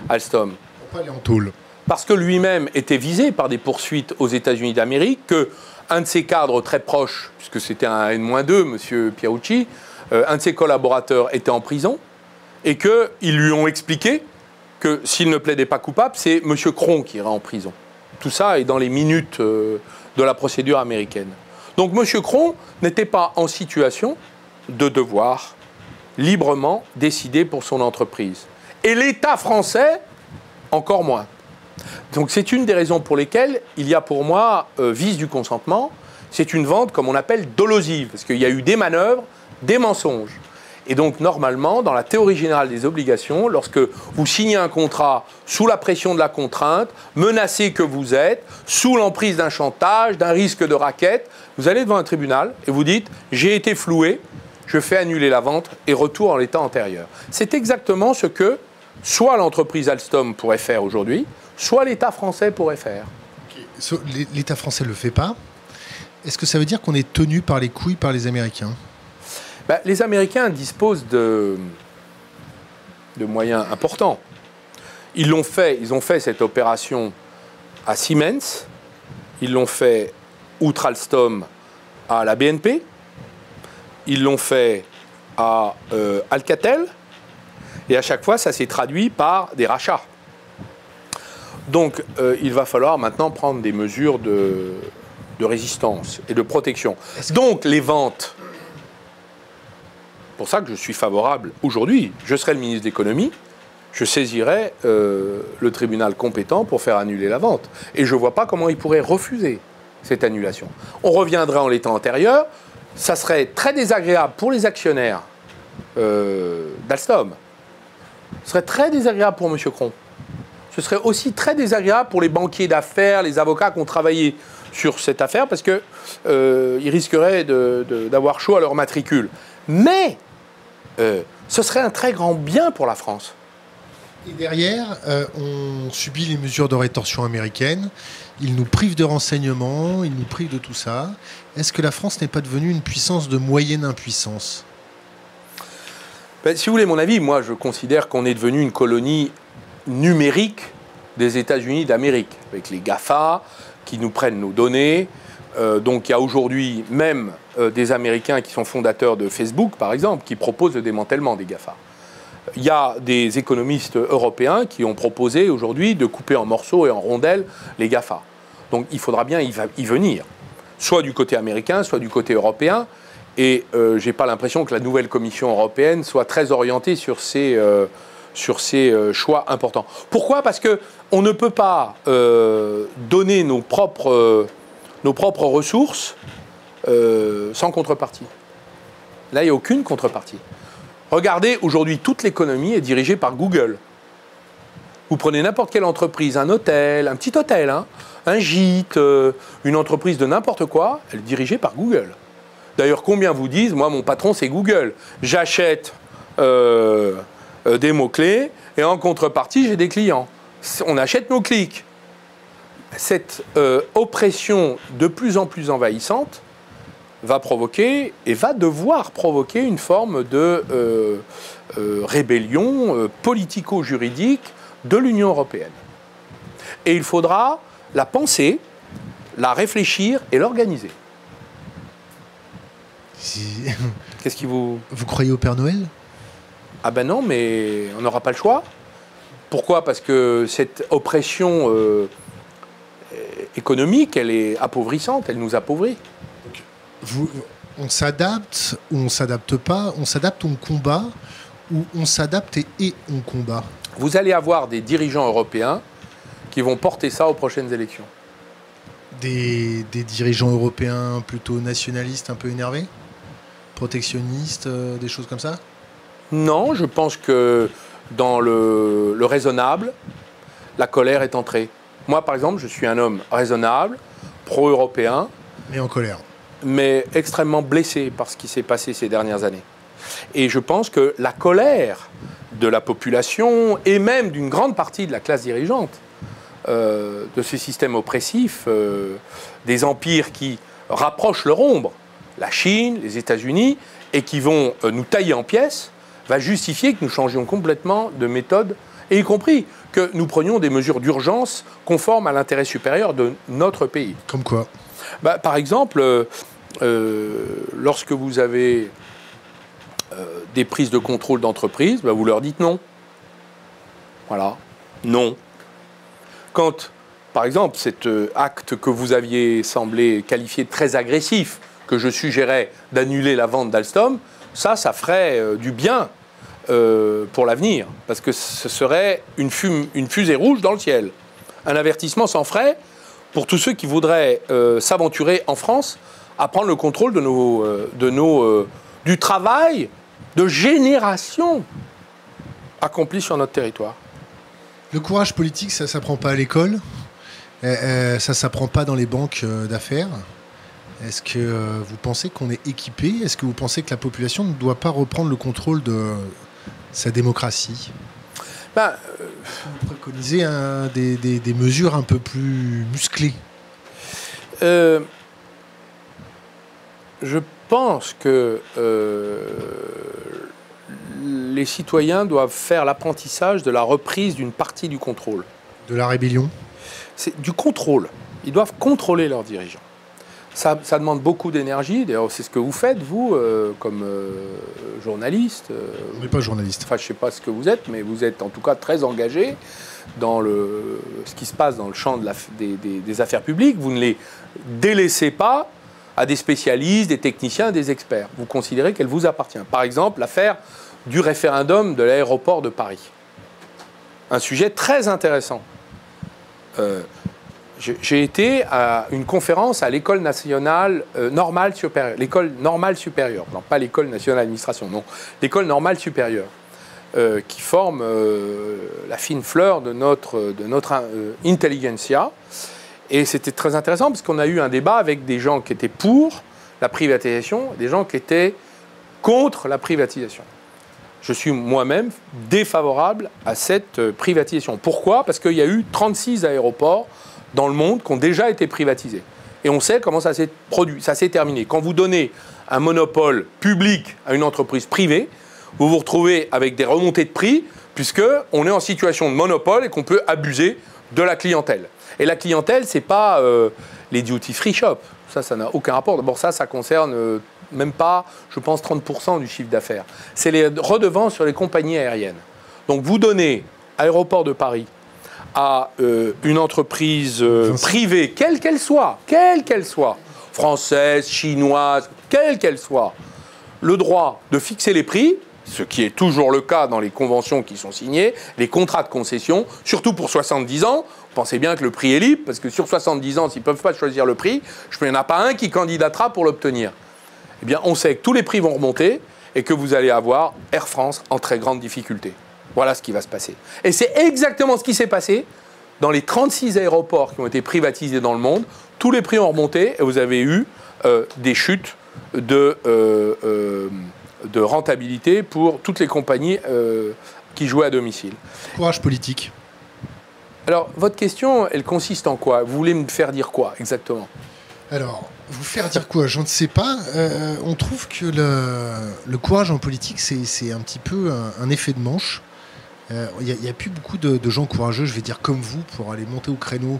Alstom? Pourquoi aller en tôle? Parce que lui-même était visé par des poursuites aux États-Unis d'Amérique, qu'un de ses cadres très proches, puisque c'était un N-2, M. Pierucci, un de ses collaborateurs était en prison, et qu'ils lui ont expliqué que s'il ne plaidait pas coupable, c'est M. Cron qui irait en prison. Tout ça est dans les minutes de la procédure américaine. Donc M. Cron n'était pas en situation de devoir librement décider pour son entreprise. Et l'État français, encore moins. Donc c'est une des raisons pour lesquelles il y a pour moi vice du consentement. C'est une vente, comme on appelle, dolosive, parce qu'il y a eu des manœuvres, des mensonges. Et donc, normalement, dans la théorie générale des obligations, lorsque vous signez un contrat sous la pression de la contrainte, menacé que vous êtes, sous l'emprise d'un chantage, d'un risque de racket, vous allez devant un tribunal et vous dites « j'ai été floué, je fais annuler la vente et retour en l'état antérieur ». C'est exactement ce que soit l'entreprise Alstom pourrait faire aujourd'hui, soit l'État français pourrait faire. L'État français ne le fait pas. Est-ce que ça veut dire qu'on est tenu par les couilles par les Américains? Les Américains disposent de moyens importants. Ils ont fait cette opération à Siemens, ils l'ont fait outre Alstom à la BNP, ils l'ont fait à Alcatel, et à chaque fois, ça s'est traduit par des rachats. Donc, il va falloir maintenant prendre des mesures de résistance et de protection. Donc, les ventes... C'est pour ça que je suis favorable aujourd'hui. Je serai le ministre de l'économie, je saisirai le tribunal compétent pour faire annuler la vente. Et je ne vois pas comment il pourrait refuser cette annulation. On reviendrait en l'état antérieur, ça serait très désagréable pour les actionnaires d'Alstom. Ce serait très désagréable pour M. Cron. Ce serait aussi très désagréable pour les banquiers d'affaires, les avocats qui ont travaillé sur cette affaire, parce qu'ils risqueraient d'avoir chaud à leur matricule. Mais ce serait un très grand bien pour la France. Et derrière, on subit les mesures de rétorsion américaines. Ils nous privent de renseignements, ils nous privent de tout ça. Est-ce que la France n'est pas devenue une puissance de moyenne impuissance? Si vous voulez mon avis, moi je considère qu'on est devenu une colonie numérique des États-Unis d'Amérique, avec les GAFA qui nous prennent nos données. Donc il y a aujourd'hui même des Américains qui sont fondateurs de Facebook, par exemple, qui proposent le démantèlement des GAFA. Il y a des économistes européens qui ont proposé aujourd'hui de couper en morceaux et en rondelles les GAFA. Donc il faudra bien y venir, soit du côté américain, soit du côté européen. Et je n'ai pas l'impression que la nouvelle Commission européenne soit très orientée sur ces choix importants. Pourquoi? Parce qu'on ne peut pas donner nos propres ressources sans contrepartie. Là, il n'y a aucune contrepartie. Regardez, aujourd'hui, toute l'économie est dirigée par Google. Vous prenez n'importe quelle entreprise, un hôtel, un petit hôtel, hein, un gîte, une entreprise de n'importe quoi, elle est dirigée par Google. D'ailleurs, combien vous disent, moi, mon patron, c'est Google. J'achète des mots-clés et en contrepartie, j'ai des clients. On achète nos clics. Cette oppression de plus en plus envahissante va provoquer et va devoir provoquer une forme de rébellion politico-juridique de l'Union européenne. Et il faudra la penser, la réfléchir et l'organiser. Qu'est-ce qui vous... Vous croyez au Père Noël? Ah ben non, mais on n'aura pas le choix. Pourquoi? Parce que cette oppression économique, elle est appauvrissante, elle nous appauvrit. On s'adapte ou on ne s'adapte pas, on s'adapte ou on combat, ou on s'adapte et on combat. Vous allez avoir des dirigeants européens qui vont porter ça aux prochaines élections. Des dirigeants européens plutôt nationalistes, un peu énervés? Protectionnistes, des choses comme ça? Non, je pense que dans le raisonnable, la colère est entrée. Moi, par exemple, je suis un homme raisonnable, pro-européen. Mais en colère. Mais extrêmement blessé par ce qui s'est passé ces dernières années. Et je pense que la colère de la population et même d'une grande partie de la classe dirigeante de ces systèmes oppressifs, des empires qui rapprochent leur ombre, la Chine, les États-Unis, et qui vont nous tailler en pièces, va justifier que nous changions complètement de méthode, et y compris que nous prenions des mesures d'urgence conformes à l'intérêt supérieur de notre pays. Comme quoi? Bah, par exemple, lorsque vous avez des prises de contrôle d'entreprise, bah, vous leur dites non. Voilà, non. Quand, par exemple, cet acte que vous aviez semblé qualifier de très agressif, que je suggérais d'annuler la vente d'Alstom, ça ferait du bien pour l'avenir, parce que ce serait une fusée rouge dans le ciel. Un avertissement sans frais pour tous ceux qui voudraient s'aventurer en France à prendre le contrôle du travail de générations accompli sur notre territoire. Le courage politique, ça ne s'apprend pas à l'école, ça ne s'apprend pas dans les banques d'affaires. Est-ce que vous pensez qu'on est équipé? Est-ce que vous pensez que la population ne doit pas reprendre le contrôle de sa démocratie? Vous préconisez des mesures un peu plus musclées. Je pense que les citoyens doivent faire l'apprentissage de la reprise d'une partie du contrôle. De la rébellion? C'est du contrôle. Ils doivent contrôler leurs dirigeants. Ça demande beaucoup d'énergie. D'ailleurs, c'est ce que vous faites, vous, comme journaliste. On n'est pas journaliste. Enfin, je ne sais pas ce que vous êtes, mais vous êtes en tout cas très engagé dans ce qui se passe dans le champ des affaires publiques. Vous ne les délaissez pas à des spécialistes, des techniciens, des experts. Vous considérez qu'elle vous appartient. Par exemple, l'affaire du référendum de l'aéroport de Paris. Un sujet très intéressant. J'ai été à une conférence à l'école nationale normale supérieure. L'école normale supérieure. Non, pas l'école nationale d'administration, non. L'école normale supérieure. Qui forme la fine fleur de notre intelligentsia. Et c'était très intéressant parce qu'on a eu un débat avec des gens qui étaient pour la privatisation et des gens qui étaient contre la privatisation. Je suis moi-même défavorable à cette privatisation. Pourquoi? Parce qu'il y a eu 36 aéroports dans le monde qui ont déjà été privatisés. Et on sait comment ça s'est produit, ça s'est terminé. Quand vous donnez un monopole public à une entreprise privée, vous vous retrouvez avec des remontées de prix, puisqu'on est en situation de monopole et qu'on peut abuser de la clientèle. Et la clientèle, ce n'est pas les duty-free shops. Ça n'a aucun rapport. D'abord, ça concerne même pas, je pense, 30% du chiffre d'affaires. C'est les redevances sur les compagnies aériennes. Donc vous donnez Aéroport de Paris à une entreprise privée, quelle qu'elle soit, française, chinoise, quelle qu'elle soit, le droit de fixer les prix, ce qui est toujours le cas dans les conventions qui sont signées, les contrats de concession, surtout pour 70 ans. Vous pensez bien que le prix est libre, parce que sur 70 ans, s'ils ne peuvent pas choisir le prix, il n'y en a pas un qui candidatera pour l'obtenir. Eh bien, on sait que tous les prix vont remonter et que vous allez avoir Air France en très grande difficulté. Voilà ce qui va se passer. Et c'est exactement ce qui s'est passé dans les 36 aéroports qui ont été privatisés dans le monde. Tous les prix ont remonté et vous avez eu des chutes de rentabilité pour toutes les compagnies qui jouaient à domicile. Courage politique. Alors, votre question, elle consiste en quoi? Vous voulez me faire dire quoi, exactement? Alors, vous faire dire quoi? Je ne sais pas. On trouve que le courage en politique, c'est un petit peu un effet de manche. Il n'y a plus beaucoup de gens courageux, je vais dire comme vous, pour aller monter au créneau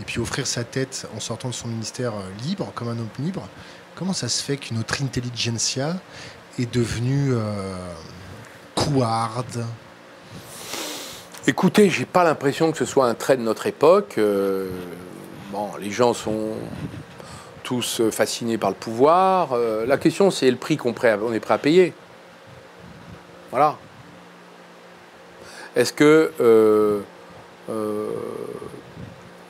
et puis offrir sa tête en sortant de son ministère libre, comme un homme libre. Comment ça se fait que notre intelligentsia est devenue couarde? Écoutez, j'ai pas l'impression que ce soit un trait de notre époque. Bon, les gens sont tous fascinés par le pouvoir. La question, c'est le prix qu'on est prêt à payer. Voilà. Est-ce que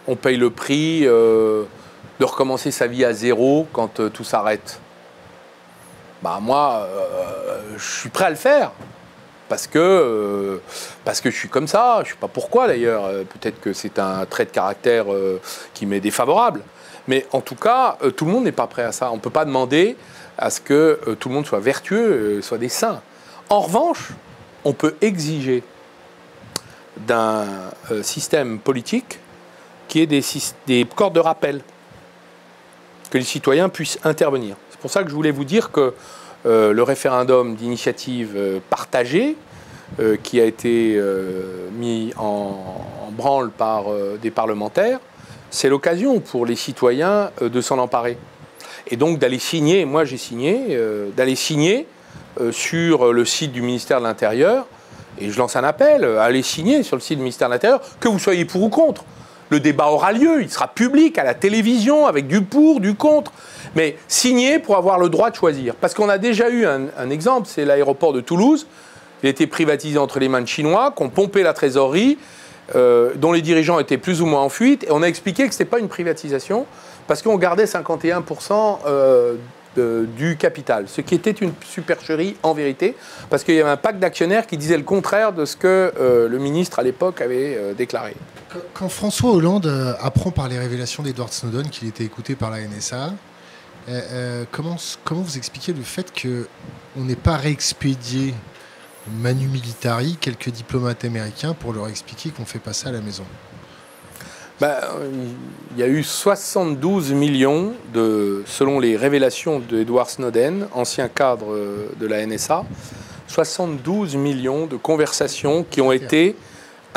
on paye le prix de recommencer sa vie à zéro quand tout s'arrête? Bah moi, je suis prêt à le faire. Parce que je suis comme ça, je ne sais pas pourquoi d'ailleurs, peut-être que c'est un trait de caractère qui m'est défavorable. Mais en tout cas, tout le monde n'est pas prêt à ça. On ne peut pas demander à ce que tout le monde soit vertueux, soit des saints. En revanche, on peut exiger d'un système politique qui ait des cordes de rappel, que les citoyens puissent intervenir. C'est pour ça que je voulais vous dire que le référendum d'initiative partagée qui a été mis en branle par des parlementaires, c'est l'occasion pour les citoyens de s'en emparer. Et donc d'aller signer, moi j'ai signé, d'aller signer sur le site du ministère de l'Intérieur, et je lance un appel, allez signer sur le site du ministère de l'Intérieur, que vous soyez pour ou contre. Le débat aura lieu, il sera public à la télévision, avec du pour, du contre. Mais signer pour avoir le droit de choisir. Parce qu'on a déjà eu un exemple, c'est l'aéroport de Toulouse. Il a été privatisé entre les mains de Chinois, qui ont pompé la trésorerie, dont les dirigeants étaient plus ou moins en fuite. Et on a expliqué que ce n'était pas une privatisation, parce qu'on gardait 51% du capital. Ce qui était une supercherie en vérité, parce qu'il y avait un pacte d'actionnaires qui disait le contraire de ce que le ministre à l'époque avait déclaré. Quand François Hollande apprend par les révélations d'Edward Snowden qu'il était écouté par la NSA, comment vous expliquez le fait qu'on n'ait pas réexpédié Manu Militari quelques diplomates américains pour leur expliquer qu'on ne fait pas ça à la maison? Il y a eu 72 millions, selon les révélations d'Edward Snowden, ancien cadre de la NSA, 72 millions de conversations qui ont été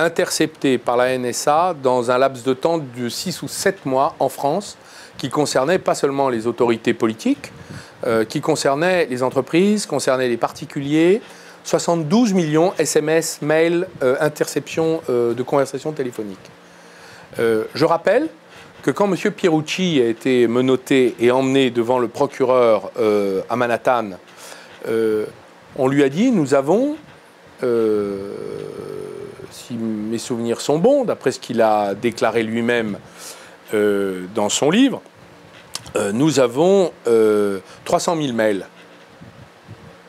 interceptées par la NSA dans un laps de temps de 6 ou 7 mois en France, qui concernait pas seulement les autorités politiques, qui concernait les entreprises, concernait les particuliers. 72 millions SMS, mails, interceptions de conversations téléphoniques. Je rappelle que quand M. Pierucci a été menotté et emmené devant le procureur à Manhattan, on lui a dit, nous avons, si mes souvenirs sont bons, d'après ce qu'il a déclaré lui-même dans son livre, nous avons 300 000 mails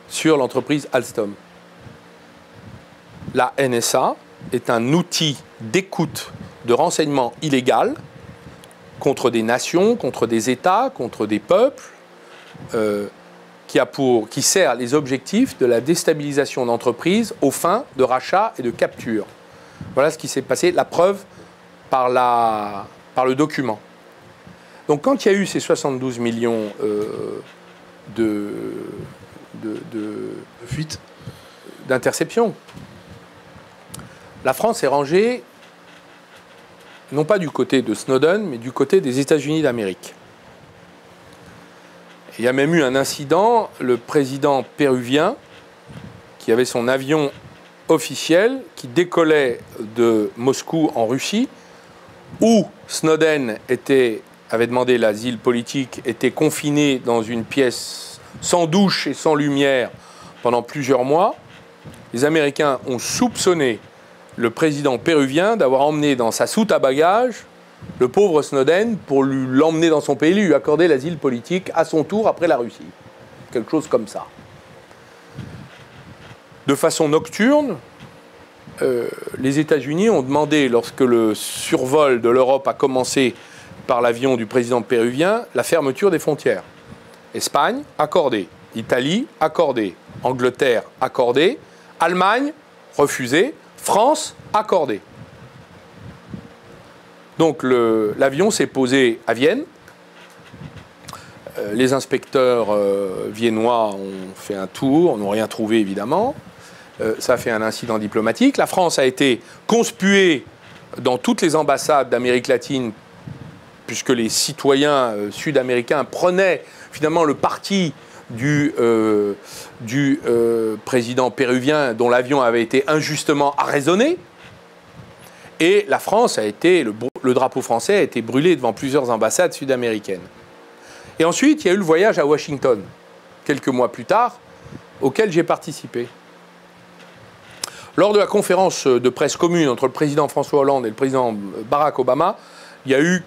sur l'entreprise Alstom. La NSA est un outil d'écoute de renseignement illégal contre des nations, contre des États, contre des peuples, qui sert les objectifs de la déstabilisation d'entreprises aux fins de rachat et de capture. Voilà ce qui s'est passé, la preuve par le document. Donc quand il y a eu ces 72 millions de fuite, d'interceptions, la France est rangée non pas du côté de Snowden, mais du côté des États-Unis d'Amérique. Il y a même eu un incident, le président péruvien, qui avait son avion officiel, qui décollait de Moscou en Russie, où Snowden avait demandé l'asile politique, était confiné dans une pièce sans douche et sans lumière pendant plusieurs mois. Les Américains ont soupçonné le président péruvien d'avoir emmené dans sa soute à bagages le pauvre Snowden pour l'emmener dans son pays, lui accorder l'asile politique à son tour après la Russie. Quelque chose comme ça. De façon nocturne, les États-Unis ont demandé, lorsque le survol de l'Europe a commencé par l'avion du président péruvien, la fermeture des frontières. Espagne, accordé. Italie, accordé. Angleterre, accordé. Allemagne, refusé. France, accordé. Donc l'avion s'est posé à Vienne. Les inspecteurs viennois ont fait un tour, n'ont rien trouvé évidemment. Ça a fait un incident diplomatique. La France a été conspuée dans toutes les ambassades d'Amérique latine, puisque les citoyens sud-américains prenaient finalement le parti du président péruvien dont l'avion avait été injustement arraisonné. Et la France a été, le drapeau français a été brûlé devant plusieurs ambassades sud-américaines. Et ensuite, il y a eu le voyage à Washington, quelques mois plus tard, auquel j'ai participé. Lors de la conférence de presse commune entre le président François Hollande et le président Barack Obama, il y a eu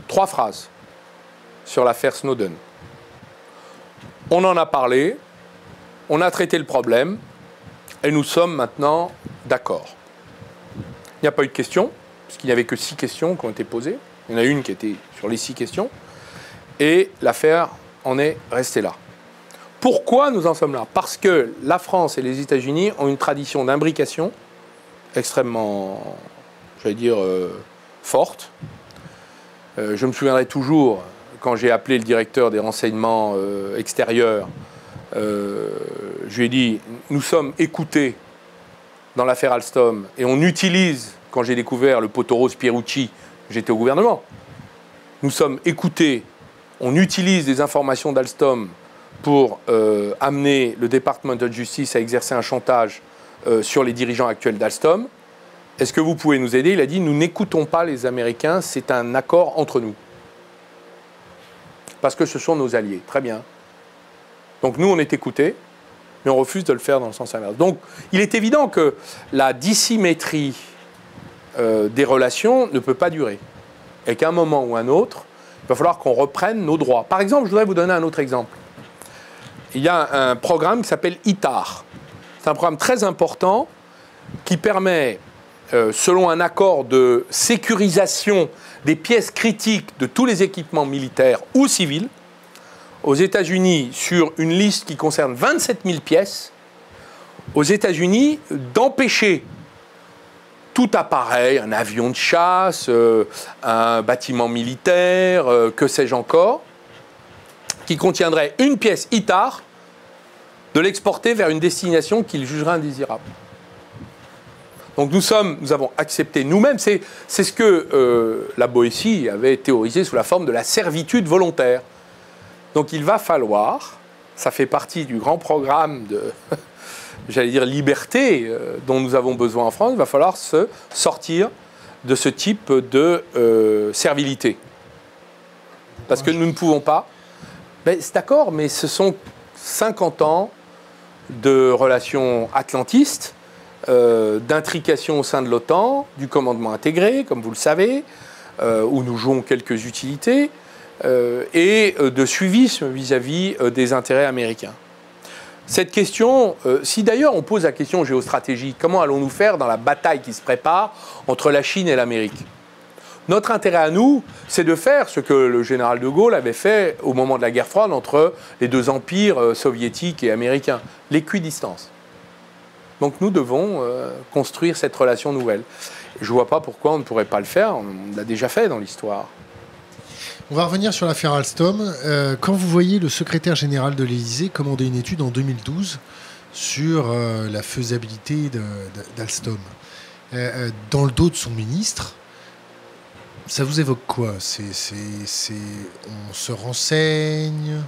3 phrases sur l'affaire Snowden. On en a parlé, on a traité le problème, et nous sommes maintenant d'accord. Il n'y a pas eu de questions, parce qu'il n'y avait que 6 questions qui ont été posées. Il y en a une qui était sur les 6 questions. Et l'affaire en est restée là. Pourquoi nous en sommes là? Parce que la France et les États-Unis ont une tradition d'imbrication extrêmement, j'allais dire, forte. Je me souviendrai toujours, quand j'ai appelé le directeur des renseignements extérieurs, je lui ai dit, nous sommes écoutés dans l'affaire Alstom, et on utilise, quand j'ai découvert le poteau rose Pierucci, j'étais au gouvernement, nous sommes écoutés, on utilise des informations d'Alstom pour amener le département de justice à exercer un chantage sur les dirigeants actuels d'Alstom. Est-ce que vous pouvez nous aider? Il a dit, nous n'écoutons pas les Américains, c'est un accord entre nous. Parce que ce sont nos alliés. Très bien. Donc nous, on est écoutés, mais on refuse de le faire dans le sens inverse. Donc, il est évident que la dissymétrie des relations ne peut pas durer. Et qu'à un moment ou un autre, il va falloir qu'on reprenne nos droits. Par exemple, je voudrais vous donner un autre exemple. Il y a un programme qui s'appelle ITAR. C'est un programme très important qui permet, selon un accord de sécurisation des pièces critiques de tous les équipements militaires ou civils, aux États-Unis, sur une liste qui concerne 27 000 pièces, aux États-Unis, d'empêcher tout appareil, un avion de chasse, un bâtiment militaire, que sais-je encore, qui contiendrait une pièce ITAR, de l'exporter vers une destination qu'il jugerait indésirable. Donc nous avons accepté nous-mêmes, c'est ce que la Boétie avait théorisé sous la forme de la servitude volontaire. Donc il va falloir, ça fait partie du grand programme de, j'allais dire, liberté dont nous avons besoin en France, il va falloir se sortir de ce type de servilité. Parce que nous ne pouvons pas. Ben, c'est d'accord, mais ce sont 50 ans de relations atlantistes, d'intrication au sein de l'OTAN, du commandement intégré, comme vous le savez, où nous jouons quelques utilités, et de suivisme vis-à-vis des intérêts américains. Cette question, si d'ailleurs on pose la question géostratégique, comment allons-nous faire dans la bataille qui se prépare entre la Chine et l'Amérique? Notre intérêt à nous, c'est de faire ce que le général de Gaulle avait fait au moment de la guerre froide entre les deux empires soviétiques et américains, l'équidistance. Donc nous devons construire cette relation nouvelle. Je ne vois pas pourquoi on ne pourrait pas le faire, on l'a déjà fait dans l'histoire. On va revenir sur l'affaire Alstom. Quand vous voyez le secrétaire général de l'Élysée commander une étude en 2012 sur la faisabilité d'Alstom, dans le dos de son ministre, ça vous évoque quoi? On se renseigne,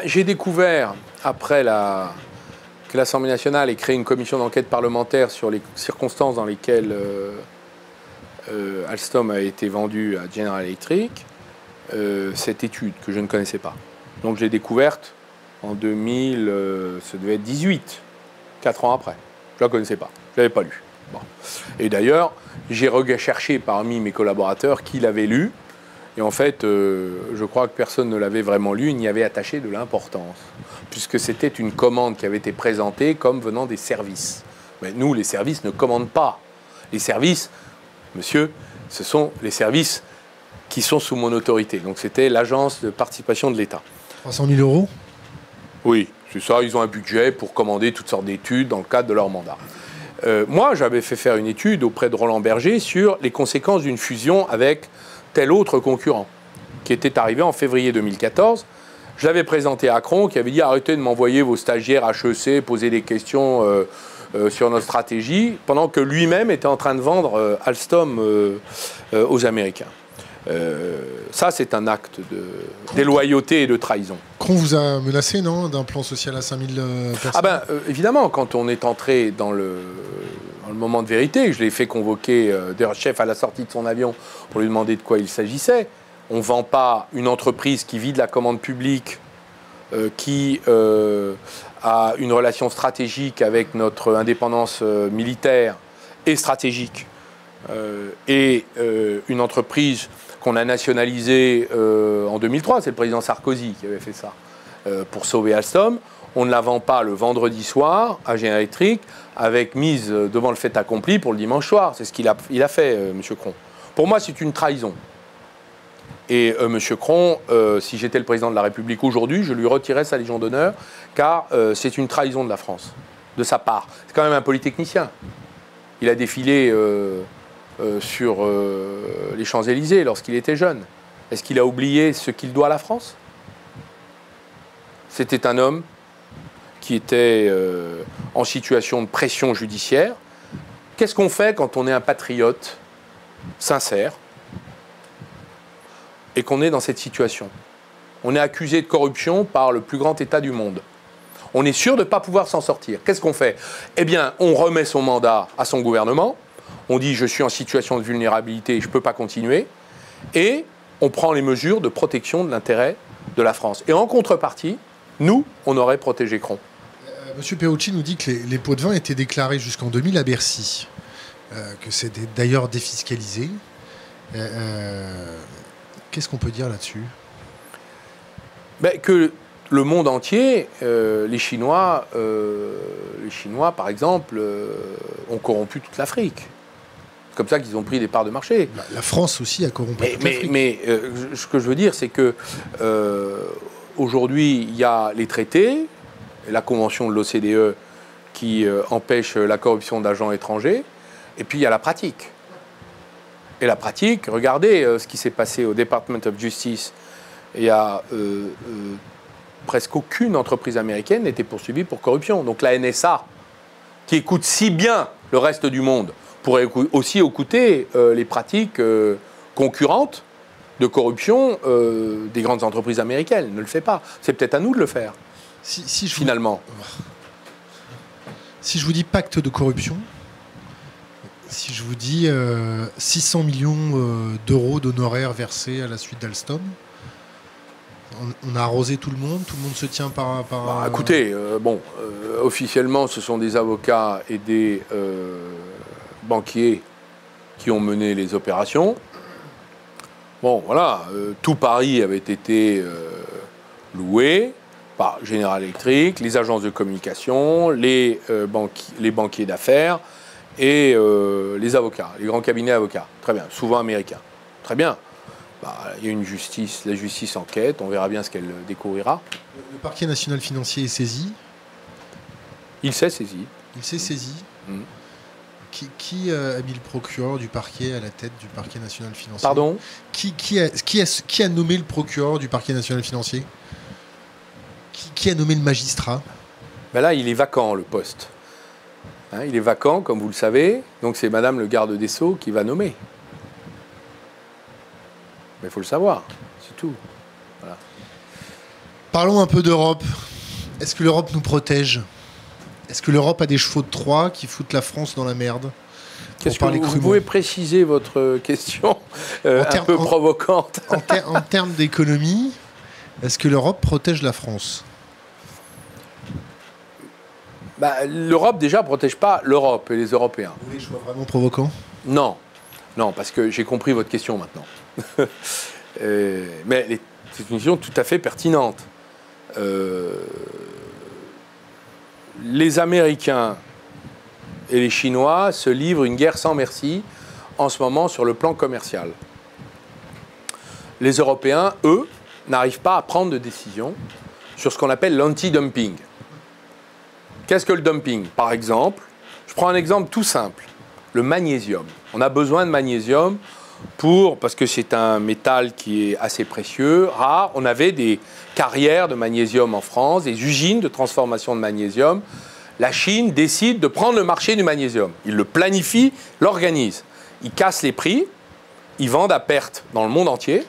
J'ai découvert, après que l'Assemblée nationale ait créé une commission d'enquête parlementaire sur les circonstances dans lesquelles Alstom a été vendu à General Electric, cette étude que je ne connaissais pas. Donc je l'ai découverte en 2000, ça devait être 18, 4 ans après. Je ne la connaissais pas, je ne l'avais pas lue. Bon. Et d'ailleurs, j'ai recherché parmi mes collaborateurs qui l'avait lu. Et en fait, je crois que personne ne l'avait vraiment lu, il n'y avait attaché de l'importance, puisque c'était une commande qui avait été présentée comme venant des services. Mais nous, les services ne commandent pas. Les services, monsieur, ce sont les services qui sont sous mon autorité. Donc c'était l'agence de participation de l'État. 300 000 euros ? Oui, c'est ça, ils ont un budget pour commander toutes sortes d'études dans le cadre de leur mandat. Moi, j'avais fait faire une étude auprès de Roland Berger sur les conséquences d'une fusion avec tel autre concurrent, qui était arrivé en février 2014. Je l'avais présenté à Acron, qui avait dit « Arrêtez de m'envoyer vos stagiaires HEC, poser des questions sur notre stratégie », pendant que lui-même était en train de vendre Alstom aux Américains. Ça, c'est un acte de déloyauté et de trahison. Acron vous a menacé, non, d'un plan social à 5000 personnes ? Évidemment, quand on est entré dans le moment de vérité, je l'ai fait convoquer d'ailleurs chef à la sortie de son avion pour lui demander de quoi il s'agissait. On ne vend pas une entreprise qui vit de la commande publique, qui a une relation stratégique avec notre indépendance militaire et stratégique, et une entreprise qu'on a nationalisée en 2003, c'est le président Sarkozy qui avait fait ça, pour sauver Alstom. On ne la vend pas le vendredi soir à General Electric avec mise devant le fait accompli pour le dimanche soir. C'est ce qu'il a fait, M. Cron. Pour moi, c'est une trahison. Et M. Cron, si j'étais le président de la République aujourd'hui, je lui retirais sa Légion d'honneur, car c'est une trahison de la France, de sa part. C'est quand même un polytechnicien. Il a défilé sur les Champs-Élysées lorsqu'il était jeune. Est-ce qu'il a oublié ce qu'il doit à la France ? C'était un homme qui était en situation de pression judiciaire. Qu'est-ce qu'on fait quand on est un patriote sincère et qu'on est dans cette situation? On est accusé de corruption par le plus grand État du monde. On est sûr de ne pas pouvoir s'en sortir. Qu'est-ce qu'on fait? Eh bien, on remet son mandat à son gouvernement. On dit « je suis en situation de vulnérabilité, je ne peux pas continuer ». Et on prend les mesures de protection de l'intérêt de la France. Et en contrepartie, nous, on aurait protégé Cron. Monsieur Perucci nous dit que les pots de vin étaient déclarés jusqu'en 2000 à Bercy, que c'est d'ailleurs défiscalisé. Qu'est-ce qu'on peut dire là-dessus? Que le monde entier, les Chinois, par exemple, ont corrompu toute l'Afrique. C'est comme ça qu'ils ont pris des parts de marché. La France aussi a corrompu toute l'Afrique. Mais ce que je veux dire, c'est que aujourd'hui, il y a les traités, la convention de l'OCDE qui empêche la corruption d'agents étrangers, et puis il y a la pratique. Et la pratique, regardez ce qui s'est passé au Department of Justice. Il y a presque aucune entreprise américaine n'était poursuivie pour corruption. Donc la NSA, qui écoute si bien le reste du monde, pourrait aussi écouter les pratiques concurrentes de corruption des grandes entreprises américaines. Ne le fait pas. C'est peut-être à nous de le faire, finalement. Si je vous dis pacte de corruption, si je vous dis 600 millions d'euros d'honoraires versés à la suite d'Alstom, on a arrosé tout le monde se tient par... Écoutez, officiellement, ce sont des avocats et des banquiers qui ont mené les opérations. Bon, voilà, tout Paris avait été loué par General Electric, les agences de communication, les banquiers d'affaires et les avocats, les grands cabinets d'avocats. Très bien, souvent américains. Très bien. Il y a une justice, la justice enquête, on verra bien ce qu'elle découvrira. Le parquet national financier est saisi? Il s'est saisi. Il s'est saisi. Qui a mis le procureur du parquet à la tête du parquet national financier? Pardon? Qui a nommé le procureur du parquet national financier? Qui a nommé le magistrat? Là, il est vacant, le poste. Il est vacant, comme vous le savez. Donc c'est Madame le garde des Sceaux qui va nommer. Mais il faut le savoir, c'est tout. Voilà. Parlons un peu d'Europe. Est-ce que l'Europe nous protège? Est-ce que l'Europe a des chevaux de Troie qui foutent la France dans la merde? Vous pouvez préciser votre question un peu provocante? En termes d'économie, est-ce que l'Europe protège la France? L'Europe, déjà, ne protège pas l'Europe et les Européens. Vous voulez que je sois vraiment provocant? Non. Non, parce que j'ai compris votre question maintenant. Mais c'est une question tout à fait pertinente. Les Américains et les Chinois se livrent une guerre sans merci en ce moment sur le plan commercial. Les Européens, eux, n'arrivent pas à prendre de décision sur ce qu'on appelle l'anti-dumping. Qu'est-ce que le dumping? Par exemple, je prends un exemple tout simple, le magnésium. On a besoin de magnésium parce que c'est un métal qui est assez précieux, rare. On avait des carrières de magnésium en France, des usines de transformation de magnésium. La Chine décide de prendre le marché du magnésium. Ils le planifient, l'organisent. Ils cassent les prix, ils vendent à perte dans le monde entier.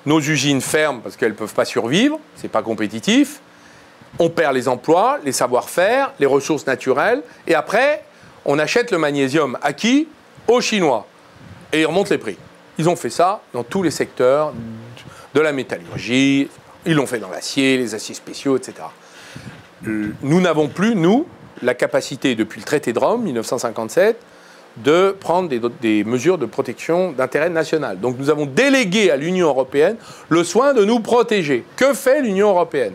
Nos usines ferment parce qu'elles ne peuvent pas survivre, ce n'est pas compétitif. On perd les emplois, les savoir-faire, les ressources naturelles. Et après, on achète le magnésium à qui? Aux Chinois. Et ils remontent les prix. Ils ont fait ça dans tous les secteurs de la métallurgie. Ils l'ont fait dans l'acier, les aciers spéciaux, etc. Nous n'avons plus, nous, la capacité, depuis le traité de Rome, 1957, de prendre des mesures de protection d'intérêt national. Donc nous avons délégué à l'Union européenne le soin de nous protéger. Que fait l'Union européenne?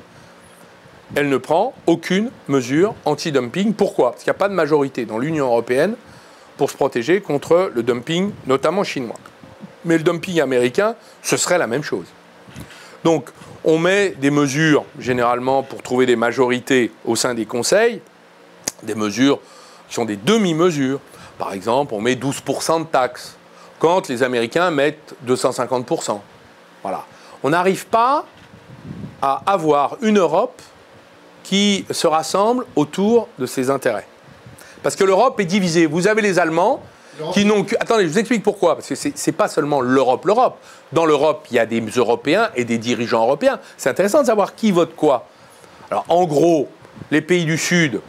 Elle ne prend aucune mesure anti-dumping. Pourquoi? Parce qu'il n'y a pas de majorité dans l'Union européenne pour se protéger contre le dumping, notamment chinois. Mais le dumping américain, ce serait la même chose. Donc, on met des mesures, généralement, pour trouver des majorités au sein des conseils, des mesures qui sont des demi-mesures. Par exemple, on met 12% de taxes, quand les Américains mettent 250%. Voilà. On n'arrive pas à avoir une Europe qui se rassemble autour de ses intérêts. Parce que l'Europe est divisée. Vous avez les Allemands qui n'ont que... Attendez, je vous explique pourquoi. Parce que ce n'est pas seulement l'Europe. Dans l'Europe, il y a des Européens et des dirigeants européens. C'est intéressant de savoir qui vote quoi. Alors, en gros, les pays du Sud,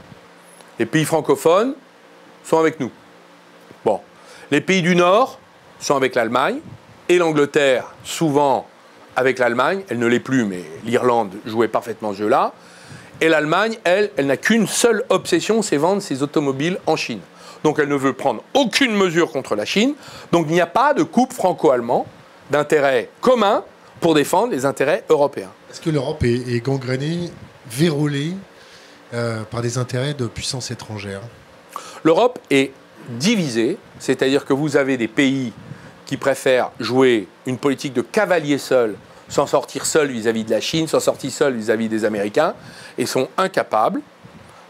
les pays francophones, sont avec nous. Bon. Les pays du Nord sont avec l'Allemagne. Et l'Angleterre, souvent avec l'Allemagne. Elle ne l'est plus, mais l'Irlande jouait parfaitement ce jeu-là. Et l'Allemagne, elle n'a qu'une seule obsession, c'est vendre ses automobiles en Chine. Donc elle ne veut prendre aucune mesure contre la Chine. Donc il n'y a pas de couple franco-allemand d'intérêts communs pour défendre les intérêts européens. Est-ce que l'Europe est gangrénée, vérolée par des intérêts de puissances étrangères? L'Europe est divisée, c'est-à-dire que vous avez des pays qui préfèrent jouer une politique de cavalier seul, s'en sortir seul vis-à-vis de la Chine, s'en sortir seul vis-à-vis des Américains, et sont incapables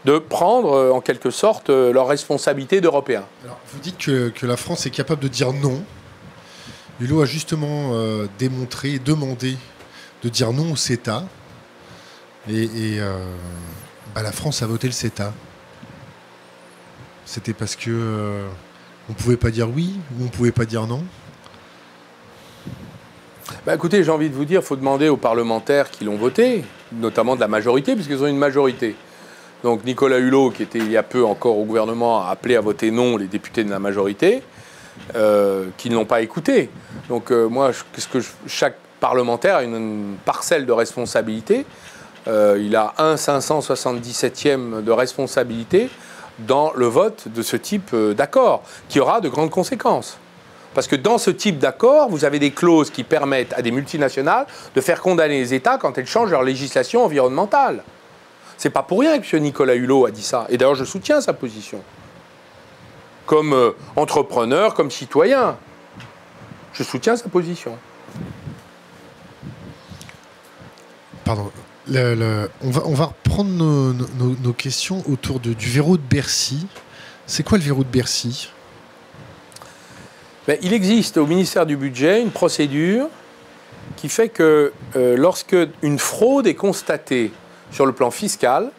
de prendre, en quelque sorte, leurs responsabilités d'Européens. Alors, vous dites que la France est capable de dire non. Hulot a justement démontré, demandé de dire non au CETA. Et la France a voté le CETA. C'était parce que on ne pouvait pas dire oui ou on ne pouvait pas dire non? Écoutez, j'ai envie de vous dire, il faut demander aux parlementaires qui l'ont voté, notamment de la majorité, puisqu'ils ont une majorité. Donc Nicolas Hulot, qui était il y a peu encore au gouvernement, a appelé à voter non les députés de la majorité, qui ne l'ont pas écouté. Donc chaque parlementaire a une parcelle de responsabilité. Il a un 577e de responsabilité dans le vote de ce type d'accord, qui aura de grandes conséquences. Parce que dans ce type d'accord, vous avez des clauses qui permettent à des multinationales de faire condamner les États quand elles changent leur législation environnementale. C'est pas pour rien que M. Nicolas Hulot a dit ça. Et d'ailleurs, je soutiens sa position. Comme entrepreneur, comme citoyen, je soutiens sa position. Pardon. On va reprendre nos questions autour du verrou de Bercy. C'est quoi le verrou de Bercy ? Il existe au ministère du Budget une procédure qui fait que lorsque une fraude est constatée sur le plan fiscal,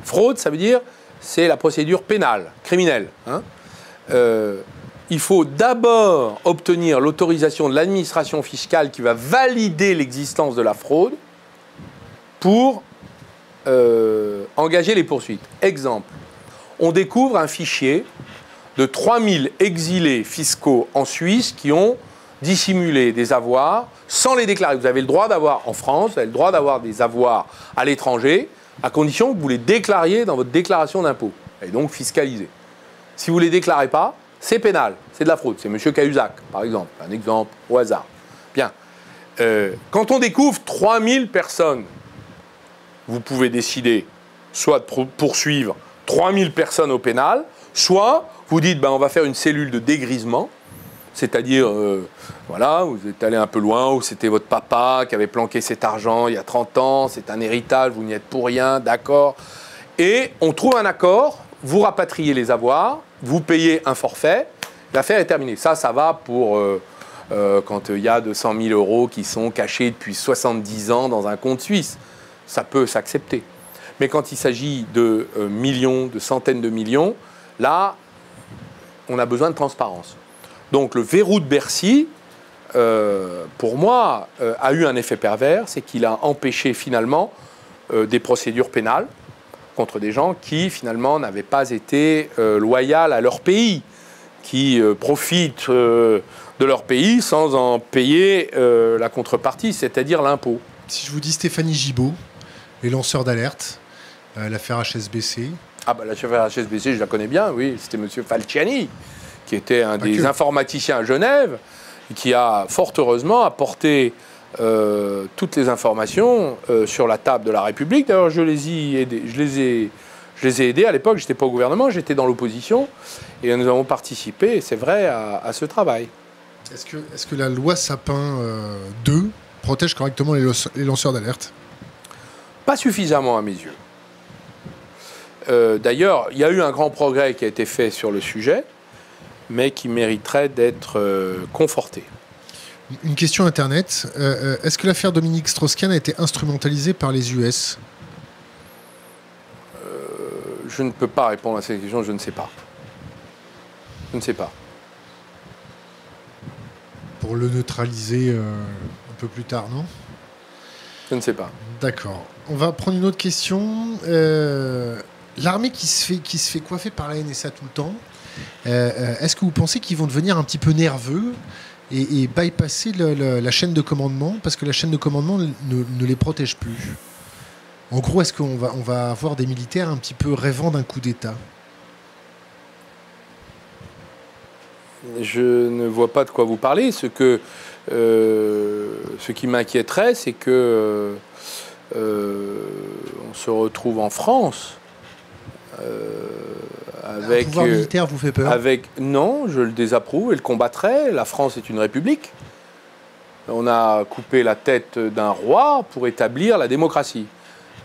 fraude, ça veut dire c'est la procédure pénale, criminelle. il faut d'abord obtenir l'autorisation de l'administration fiscale qui va valider l'existence de la fraude pour engager les poursuites. Exemple, on découvre un fichier de 3000 exilés fiscaux en Suisse qui ont dissimulé des avoirs sans les déclarer. Vous avez le droit d'avoir, en France, vous avez le droit d'avoir des avoirs à l'étranger, à condition que vous les déclariez dans votre déclaration d'impôt, et donc fiscalisés. Si vous ne les déclarez pas, c'est pénal, c'est de la fraude. C'est M. Cahuzac, par exemple, un exemple au hasard. Bien. Quand on découvre 3000 personnes, vous pouvez décider soit de poursuivre 3000 personnes au pénal, soit vous dites ben, on va faire une cellule de dégrisement, c'est-à-dire, voilà, vous êtes allé un peu loin, ou c'était votre papa qui avait planqué cet argent il y a 30 ans, c'est un héritage, vous n'y êtes pour rien, d'accord. Et on trouve un accord, vous rapatriez les avoirs, vous payez un forfait, l'affaire est terminée. Ça va pour quand il y a 200 000 euros qui sont cachés depuis 70 ans dans un compte suisse. Ça peut s'accepter. Mais quand il s'agit de millions, de centaines de millions, là, on a besoin de transparence. Donc le verrou de Bercy, pour moi, a eu un effet pervers, c'est qu'il a empêché finalement des procédures pénales contre des gens qui finalement n'avaient pas été loyaux à leur pays, qui profitent de leur pays sans en payer la contrepartie, c'est-à-dire l'impôt. Si je vous dis Stéphanie Gibault, les lanceurs d'alerte, l'affaire HSBC. Ah bah l'affaire HSBC, je la connais bien, oui, c'était M. Falciani, qui était un des informaticiens à Genève, qui a fort heureusement apporté toutes les informations sur la table de la République. D'ailleurs, je les ai aidés à l'époque, je n'étais pas au gouvernement, j'étais dans l'opposition, et nous avons participé, c'est vrai, à ce travail. Est-ce que la loi Sapin 2 protège correctement les lanceurs d'alerte? Pas suffisamment à mes yeux. D'ailleurs, il y a eu un grand progrès qui a été fait sur le sujet, mais qui mériterait d'être conforté. Une question Internet. Est-ce que l'affaire Dominique Strauss-Kahn a été instrumentalisée par les US? Je ne peux pas répondre à cette question, je ne sais pas. Je ne sais pas. Pour le neutraliser un peu plus tard, non? Je ne sais pas. D'accord. On va prendre une autre question. L'armée qui se fait coiffer par la NSA tout le temps, est-ce que vous pensez qu'ils vont devenir un petit peu nerveux et bypasser la chaîne de commandement, parce que la chaîne de commandement ne les protège plus? En gros, est-ce qu'on va avoir des militaires un petit peu rêvant d'un coup d'État? Je ne vois pas de quoi vous parlez. Ce qui m'inquiéterait, c'est que on se retrouve en France avec... Un pouvoir militaire vous fait peur? Non, je le désapprouve et le combattrai. La France est une république. On a coupé la tête d'un roi pour établir la démocratie.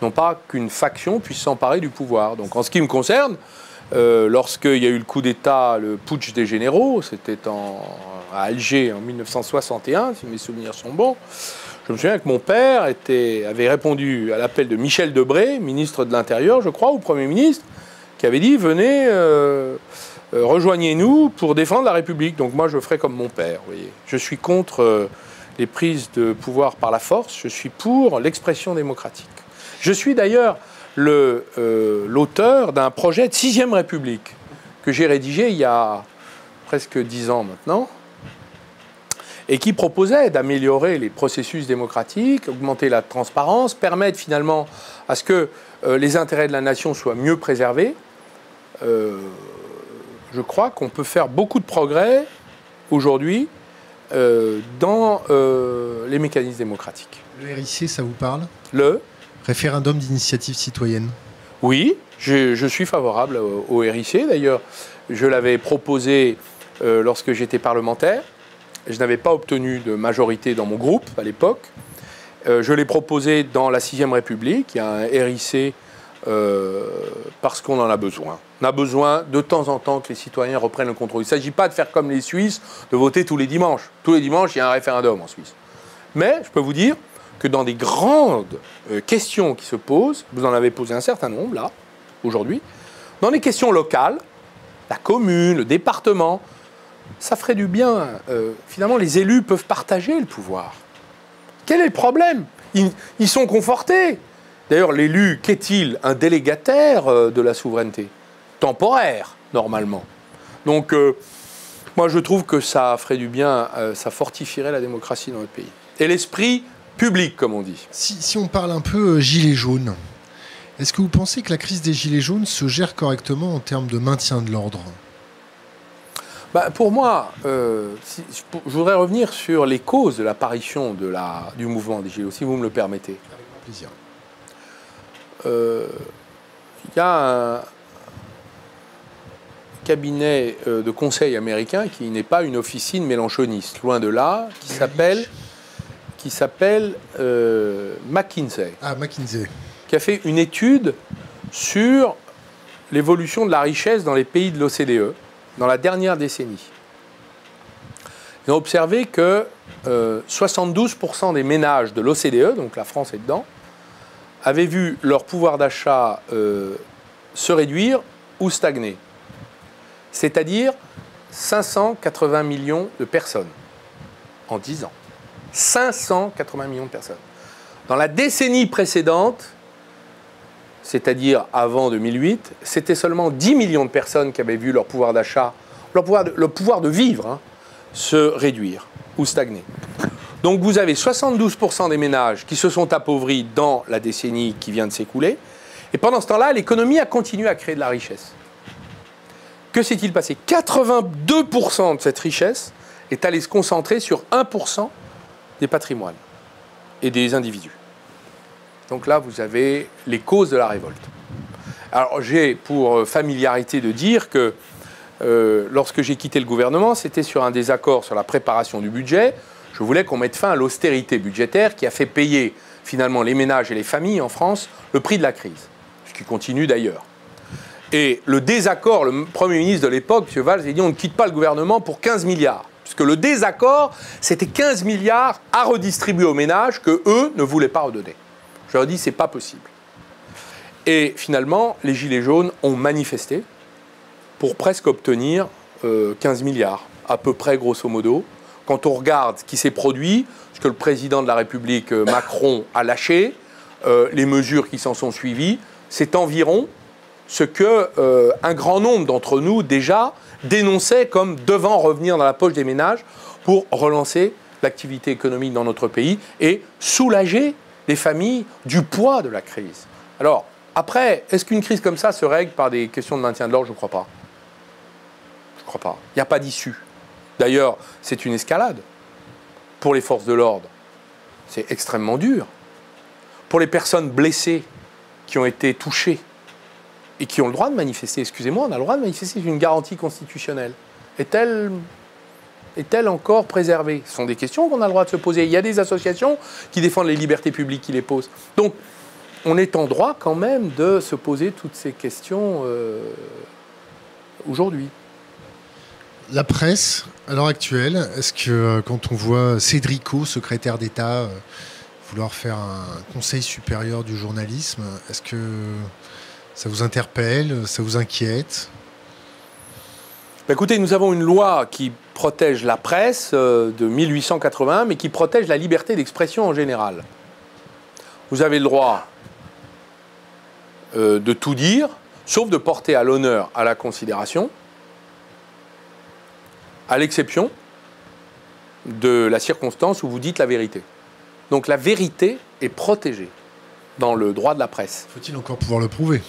Non pas qu'une faction puisse s'emparer du pouvoir. Donc en ce qui me concerne, lorsqu'il y a eu le coup d'État, le putsch des généraux, c'était à Alger en 1961, si mes souvenirs sont bons, je me souviens que mon père avait répondu à l'appel de Michel Debré, ministre de l'Intérieur, je crois, ou Premier ministre, qui avait dit « Venez, rejoignez-nous pour défendre la République ». Donc moi, je ferai comme mon père, vous voyez. Je suis contre les prises de pouvoir par la force, je suis pour l'expression démocratique. Je suis d'ailleurs l'auteur d'un projet de 6e République que j'ai rédigé il y a presque 10 ans maintenant et qui proposait d'améliorer les processus démocratiques, augmenter la transparence, permettre finalement à ce que les intérêts de la nation soient mieux préservés. Je crois qu'on peut faire beaucoup de progrès aujourd'hui dans les mécanismes démocratiques. Le RIC, ça vous parle? Le référendum d'initiative citoyenne. Oui, je suis favorable au RIC. D'ailleurs, je l'avais proposé lorsque j'étais parlementaire. Je n'avais pas obtenu de majorité dans mon groupe à l'époque. Je l'ai proposé dans la 6e République. Il y a un RIC parce qu'on en a besoin. On a besoin de temps en temps que les citoyens reprennent le contrôle. Il ne s'agit pas de faire comme les Suisses, de voter tous les dimanches. Tous les dimanches, il y a un référendum en Suisse. Mais je peux vous dire que dans des grandes questions qui se posent, vous en avez posé un certain nombre, là, aujourd'hui, dans les questions locales, la commune, le département, ça ferait du bien. Finalement, les élus peuvent partager le pouvoir. Quel est le problème? Ils sont confortés. D'ailleurs, l'élu, qu'est-il? Un délégataire de la souveraineté. Temporaire, normalement. Donc, moi, je trouve que ça ferait du bien, ça fortifierait la démocratie dans notre pays. Et l'esprit public, comme on dit. Si on parle un peu gilets jaunes, est-ce que vous pensez que la crise des gilets jaunes se gère correctement en termes de maintien de l'ordre? Pour moi, je voudrais revenir sur les causes de l'apparition du mouvement des Gilets jaunes, si vous me le permettez. Avec plaisir. Il y a un cabinet de conseil américain qui n'est pas une officine mélanchoniste, loin de là, qui s'appelle McKinsey. Ah, McKinsey. Qui a fait une étude sur l'évolution de la richesse dans les pays de l'OCDE dans la dernière décennie. Ils ont observé que 72% des ménages de l'OCDE, donc la France est dedans, avaient vu leur pouvoir d'achat se réduire ou stagner. C'est-à-dire 580 millions de personnes en 10 ans. 580 millions de personnes. Dans la décennie précédente, c'est-à-dire avant 2008, c'était seulement 10 millions de personnes qui avaient vu leur pouvoir d'achat, le pouvoir de vivre, se réduire ou stagner. Donc vous avez 72% des ménages qui se sont appauvris dans la décennie qui vient de s'écouler, et pendant ce temps-là, l'économie a continué à créer de la richesse. Que s'est-il passé? 82% de cette richesse est allée se concentrer sur 1% des patrimoines et des individus. Donc là, vous avez les causes de la révolte. Alors j'ai pour familiarité de dire que lorsque j'ai quitté le gouvernement, c'était sur un désaccord sur la préparation du budget. Je voulais qu'on mette fin à l'austérité budgétaire qui a fait payer finalement les ménages et les familles en France le prix de la crise, ce qui continue d'ailleurs. Et le désaccord, le Premier ministre de l'époque, M. Valls, a dit on ne quitte pas le gouvernement pour 15 milliards. Puisque le désaccord, c'était 15 milliards à redistribuer aux ménages que eux ne voulaient pas redonner. Je leur ai dit, c'est pas possible. Et finalement, les Gilets jaunes ont manifesté pour presque obtenir 15 milliards, à peu près grosso modo. Quand on regarde ce qui s'est produit, ce que le président de la République, Macron, a lâché, les mesures qui s'en sont suivies, c'est environ ce que un grand nombre d'entre nous déjà dénonçaient comme devant revenir dans la poche des ménages pour relancer l'activité économique dans notre pays et soulager les familles du poids de la crise. Alors, après, est-ce qu'une crise comme ça se règle par des questions de maintien de l'ordre? Je ne crois pas. Je ne crois pas. Il n'y a pas d'issue. D'ailleurs, c'est une escalade. Pour les forces de l'ordre, c'est extrêmement dur. Pour les personnes blessées qui ont été touchées et qui ont le droit de manifester, excusez-moi, on a le droit de manifester, c'est une garantie constitutionnelle. Est-elle encore préservée? Ce sont des questions qu'on a le droit de se poser. Il y a des associations qui défendent les libertés publiques qui les posent. Donc, on est en droit quand même de se poser toutes ces questions aujourd'hui. La presse, à l'heure actuelle, est-ce que quand on voit Cédrico, secrétaire d'État, vouloir faire un conseil supérieur du journalisme, est-ce que ça vous interpelle, ça vous inquiète? Écoutez, nous avons une loi qui protège la presse de 1881, mais qui protège la liberté d'expression en général. Vous avez le droit de tout dire, sauf de porter à l'honneur, à la considération, à l'exception de la circonstance où vous dites la vérité. Donc la vérité est protégée dans le droit de la presse. Faut-il encore pouvoir le prouver?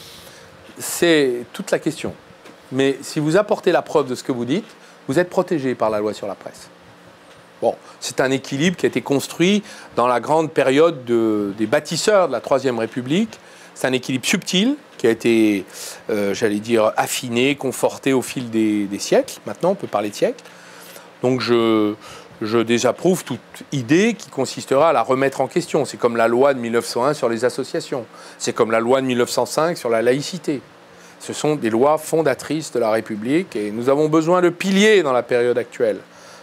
C'est toute la question. Mais si vous apportez la preuve de ce que vous dites, vous êtes protégé par la loi sur la presse. Bon, c'est un équilibre qui a été construit dans la grande période des bâtisseurs de la Troisième République. C'est un équilibre subtil qui a été, j'allais dire, affiné, conforté au fil des siècles. Maintenant, on peut parler de siècles. Donc je désapprouve toute idée qui consistera à la remettre en question. C'est comme la loi de 1901 sur les associations. C'est comme la loi de 1905 sur la laïcité. Ce sont des lois fondatrices de la République et nous avons besoin de piliers dans la période actuelle,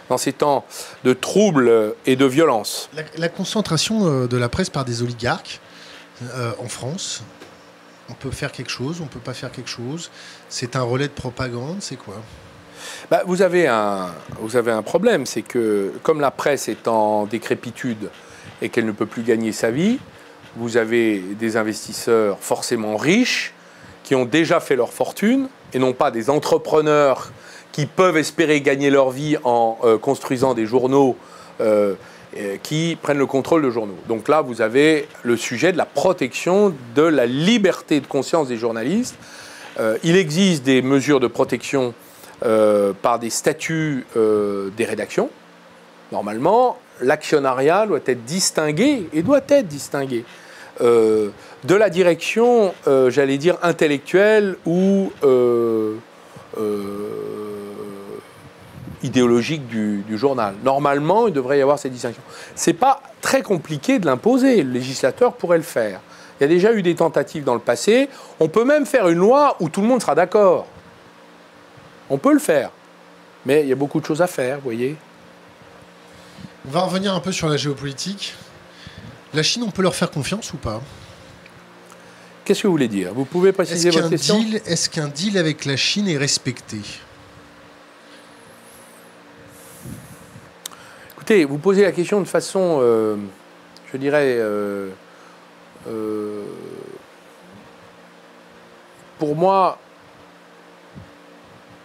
dans ces temps de troubles et de violence. La concentration de la presse par des oligarques en France, on peut faire quelque chose, on ne peut pas faire quelque chose. C'est un relais de propagande, c'est quoi? Bah, vous avez un problème, c'est que comme la presse est en décrépitude et qu'elle ne peut plus gagner sa vie, vous avez des investisseurs forcément riches qui ont déjà fait leur fortune et non pas des entrepreneurs qui peuvent espérer gagner leur vie en construisant des journaux qui prennent le contrôle de journaux. Donc là, vous avez le sujet de la protection de la liberté de conscience des journalistes. Il existe des mesures de protection par des statuts des rédactions. Normalement, l'actionnariat doit être distingué de la direction, j'allais dire, intellectuelle ou idéologique du journal. Normalement, il devrait y avoir ces distinctions. Ce n'est pas très compliqué de l'imposer. Le législateur pourrait le faire. Il y a déjà eu des tentatives dans le passé. On peut même faire une loi où tout le monde sera d'accord. On peut le faire. Mais il y a beaucoup de choses à faire, vous voyez. On va revenir un peu sur la géopolitique. La Chine, on peut leur faire confiance ou pas? Qu'est-ce que vous voulez dire? Vous pouvez préciser votre question? Est-ce qu'un deal avec la Chine est respecté? Écoutez, vous posez la question de façon, je dirais, pour moi,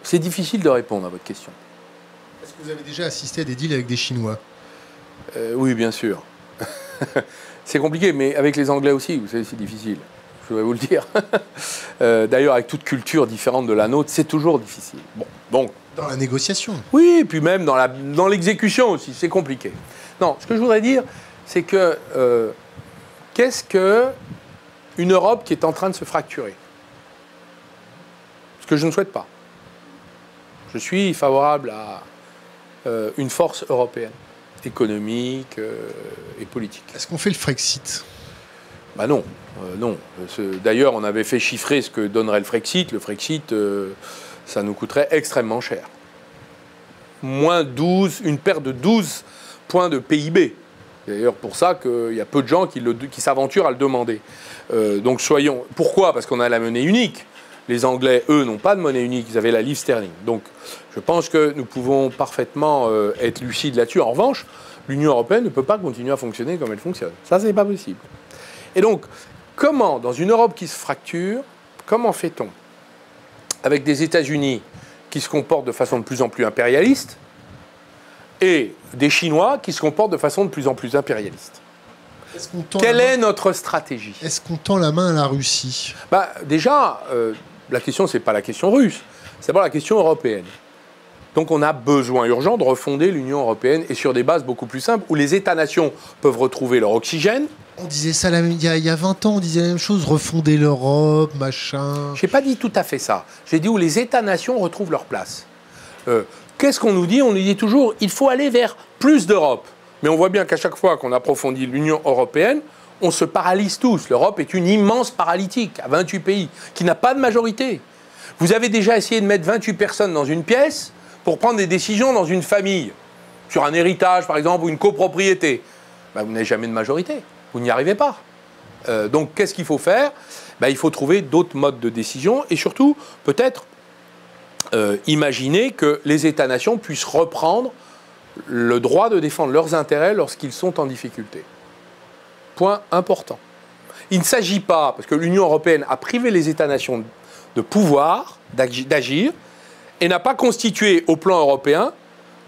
c'est difficile de répondre à votre question. Est-ce que vous avez déjà assisté à des deals avec des Chinois? Oui, bien sûr. C'est compliqué, mais avec les Anglais aussi, vous savez, c'est difficile. Je voudrais vous le dire. D'ailleurs, avec toute culture différente de la nôtre, c'est toujours difficile. Bon. Dans la négociation. Oui, et puis même dans l'exécution aussi, c'est compliqué. Non, ce que je voudrais dire, c'est que qu'est-ce qu'une Europe qui est en train de se fracturer? Ce que je ne souhaite pas. Je suis favorable à une force européenne, économique et politique. Est-ce qu'on fait le Frexit? Ben non. Non. D'ailleurs, on avait fait chiffrer ce que donnerait le Frexit. Le Frexit, ça nous coûterait extrêmement cher. Une perte de 12 points de PIB. C'est d'ailleurs pour ça qu'il y a peu de gens qui s'aventurent à le demander. Donc soyons... Pourquoi? Parce qu'on a la monnaie unique. Les Anglais, eux, n'ont pas de monnaie unique. Ils avaient la livre sterling. Donc je pense que nous pouvons parfaitement être lucides là-dessus. En revanche, l'Union européenne ne peut pas continuer à fonctionner comme elle fonctionne. Ça, ce n'est pas possible. Et donc, comment, dans une Europe qui se fracture, comment fait-on avec des États-Unis qui se comportent de façon de plus en plus impérialiste et des Chinois qui se comportent de façon de plus en plus impérialiste? Quelle est notre stratégie? Est-ce qu'on tend la main à la Russie? Déjà, la question, ce n'est pas la question russe, c'est d'abord la question européenne. Donc on a besoin urgent de refonder l'Union européenne et sur des bases beaucoup plus simples où les États-nations peuvent retrouver leur oxygène. On disait ça il y a 20 ans, on disait la même chose, refonder l'Europe, machin. Je n'ai pas dit tout à fait ça. J'ai dit où les États-nations retrouvent leur place. Qu'est-ce qu'on nous dit? On nous dit toujours il faut aller vers plus d'Europe. Mais on voit bien qu'à chaque fois qu'on approfondit l'Union européenne, on se paralyse tous. L'Europe est une immense paralytique à 28 pays qui n'a pas de majorité. Vous avez déjà essayé de mettre 28 personnes dans une pièce pour prendre des décisions dans une famille, sur un héritage par exemple ou une copropriété. Vous n'avez jamais de majorité. Vous n'y arrivez pas. Donc, qu'est-ce qu'il faut faire? Il faut trouver d'autres modes de décision et surtout, peut-être, imaginer que les États-nations puissent reprendre le droit de défendre leurs intérêts lorsqu'ils sont en difficulté. Point important. Il ne s'agit pas, parce que l'Union européenne a privé les États-nations de pouvoir d'agir et n'a pas constitué au plan européen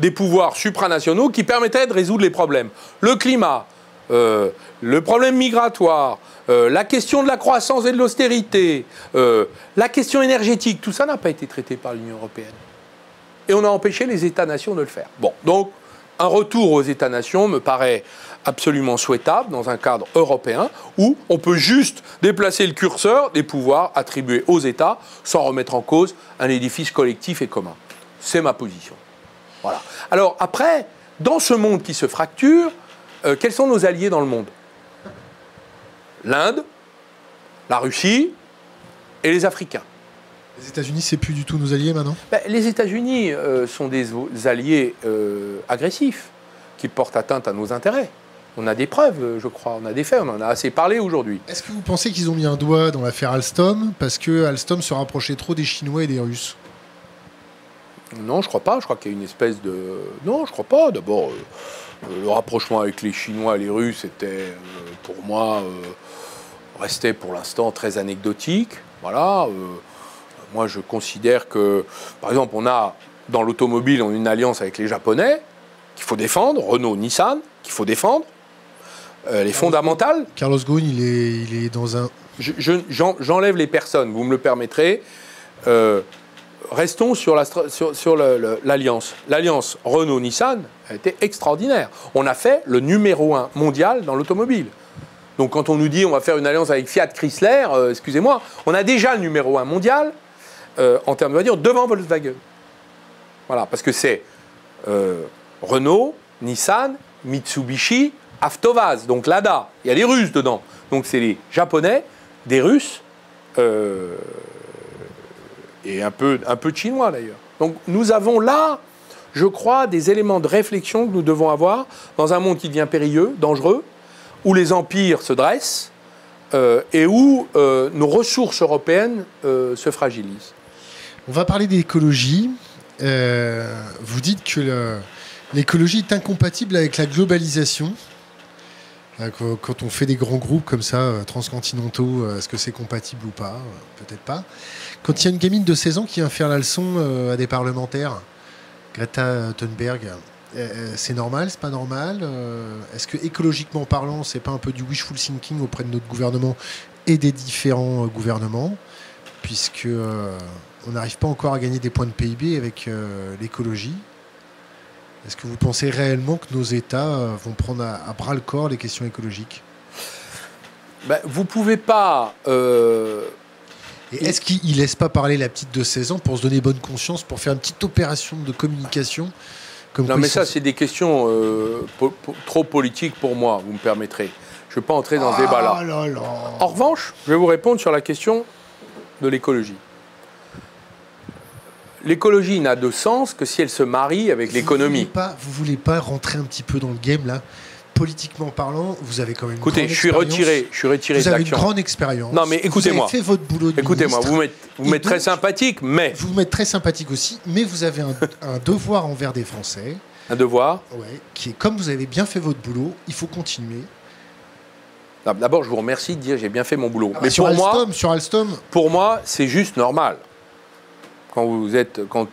des pouvoirs supranationaux qui permettraient de résoudre les problèmes. Le climat, le problème migratoire, la question de la croissance et de l'austérité, la question énergétique, tout ça n'a pas été traité par l'Union européenne. Et on a empêché les États-nations de le faire. Bon, donc un retour aux États-nations me paraît absolument souhaitable dans un cadre européen où on peut juste déplacer le curseur des pouvoirs attribués aux États sans remettre en cause un édifice collectif et commun. C'est ma position. Voilà. Alors après, dans ce monde qui se fracture, quels sont nos alliés dans le monde? L'Inde, la Russie et les Africains. Les États-Unis, c'est plus du tout nos alliés maintenant? Les États-Unis sont des alliés agressifs qui portent atteinte à nos intérêts. On a des preuves, je crois, on a des faits, on en a assez parlé aujourd'hui. Est-ce que vous pensez qu'ils ont mis un doigt dans l'affaire Alstom parce que Alstom se rapprochait trop des Chinois et des Russes? Non, je crois pas. Je crois qu'il y a une espèce de... Non, je crois pas. D'abord, le rapprochement avec les Chinois et les Russes était, pour moi, restait pour l'instant très anecdotique. Voilà. Moi, je considère que, par exemple, on a, dans l'automobile, on a une alliance avec les Japonais qu'il faut défendre, Renault, Nissan, qu'il faut défendre. Les fondamentales. Carlos Ghosn, il est dans un... J'enlève les personnes, vous me le permettrez. Restons sur l'alliance. L'alliance Renault-Nissan a été extraordinaire. On a fait le numéro 1 mondial dans l'automobile. Donc quand on nous dit on va faire une alliance avec Fiat Chrysler, excusez-moi, on a déjà le numéro 1 mondial en termes de voitures devant Volkswagen. Voilà, parce que c'est Renault, Nissan, Mitsubishi, Avtovaz, donc Lada. Il y a des Russes dedans. Donc c'est les Japonais, des Russes et un peu de Chinois d'ailleurs. Donc nous avons là, je crois, des éléments de réflexion que nous devons avoir dans un monde qui devient périlleux, dangereux, où les empires se dressent et où nos ressources européennes se fragilisent. On va parler d'écologie. Vous dites que l'écologie est incompatible avec la globalisation. Quand on fait des grands groupes comme ça, transcontinentaux, est-ce que c'est compatible ou pas? Peut-être pas. Quand il y a une gamine de 16 ans qui vient faire la leçon à des parlementaires, Greta Thunberg, c'est normal, c'est pas normal? Est-ce que écologiquement parlant, c'est pas un peu du wishful thinking auprès de notre gouvernement et des différents gouvernements, puisque on n'arrive pas encore à gagner des points de PIB avec l'écologie? Est-ce que vous pensez réellement que nos États vont prendre à bras-le-corps les questions écologiques? Vous ne pouvez pas... Et est-ce qu'il ne laisse pas parler la petite de 16 ans pour se donner bonne conscience, pour faire une petite opération de communication comme Non, mais ça, c'est des questions trop politiques pour moi, vous me permettrez. Je ne vais pas entrer dans ce débat-là. En revanche, je vais vous répondre sur la question de l'écologie. L'écologie n'a de sens que si elle se marie avec l'économie. Vous voulez pas rentrer un petit peu dans le game, là? Politiquement parlant, vous avez quand même une grande expérience. Écoutez, je suis retiré de l'action. Vous avez une grande expérience. Non, mais écoutez-moi. Vous avez fait votre boulot de Écoutez-moi, vous m'êtes très sympathique, mais... Vous m'êtes très sympathique aussi, mais vous avez un devoir envers des Français. Un devoir? Ouais, qui est, comme vous avez bien fait votre boulot, il faut continuer. D'abord, je vous remercie de dire j'ai bien fait mon boulot. Mais sur Alstom, pour moi, c'est juste normal.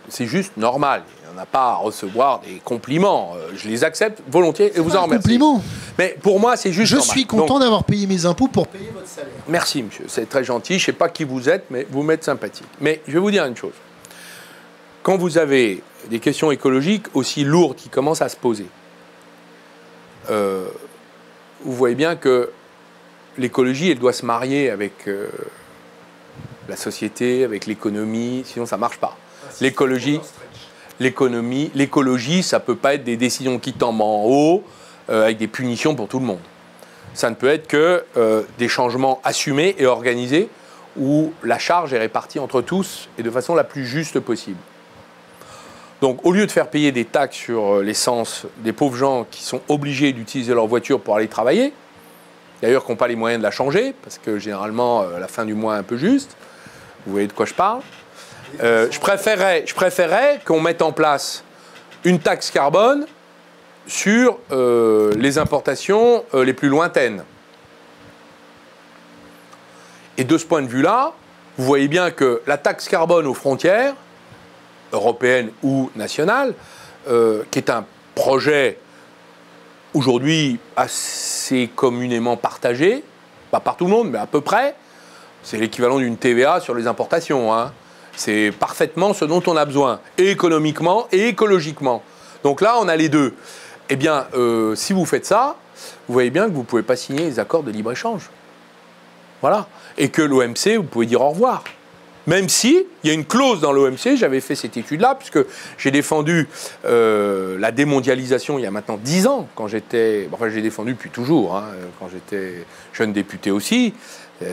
C'est juste normal. On n'a pas à recevoir des compliments. Je les accepte volontiers et vous en remercie. Compliment. Mais pour moi, c'est juste normal. Je suis content d'avoir payé mes impôts pour payer votre salaire. Merci, monsieur. C'est très gentil. Je ne sais pas qui vous êtes, mais vous m'êtes sympathique. Mais je vais vous dire une chose. Quand vous avez des questions écologiques aussi lourdes qui commencent à se poser, vous voyez bien que l'écologie, elle doit se marier avec... la société, avec l'économie, sinon ça ne marche pas. L'écologie, ça ne peut pas être des décisions qui tombent en haut avec des punitions pour tout le monde. Ça ne peut être que des changements assumés et organisés où la charge est répartie entre tous et de façon la plus juste possible. Donc au lieu de faire payer des taxes sur l'essence des pauvres gens qui sont obligés d'utiliser leur voiture pour aller travailler, d'ailleurs qui n'ont pas les moyens de la changer, parce que généralement la fin du mois est un peu juste, vous voyez de quoi je parle. Je préférerais qu'on mette en place une taxe carbone sur les importations les plus lointaines. Et de ce point de vue-là, vous voyez bien que la taxe carbone aux frontières, européennes ou nationales, qui est un projet aujourd'hui assez communément partagé, pas par tout le monde, mais à peu près, c'est l'équivalent d'une TVA sur les importations. Hein. C'est parfaitement ce dont on a besoin, et économiquement et écologiquement. Donc là, on a les deux. Eh bien, si vous faites ça, vous voyez bien que vous ne pouvez pas signer les accords de libre-échange. Voilà. Et que l'OMC, vous pouvez dire au revoir. Même si, il y a une clause dans l'OMC, j'avais fait cette étude-là, puisque j'ai défendu la démondialisation il y a maintenant 10 ans, quand j'étais... Enfin, j'ai défendu depuis toujours, hein, quand j'étais jeune député aussi.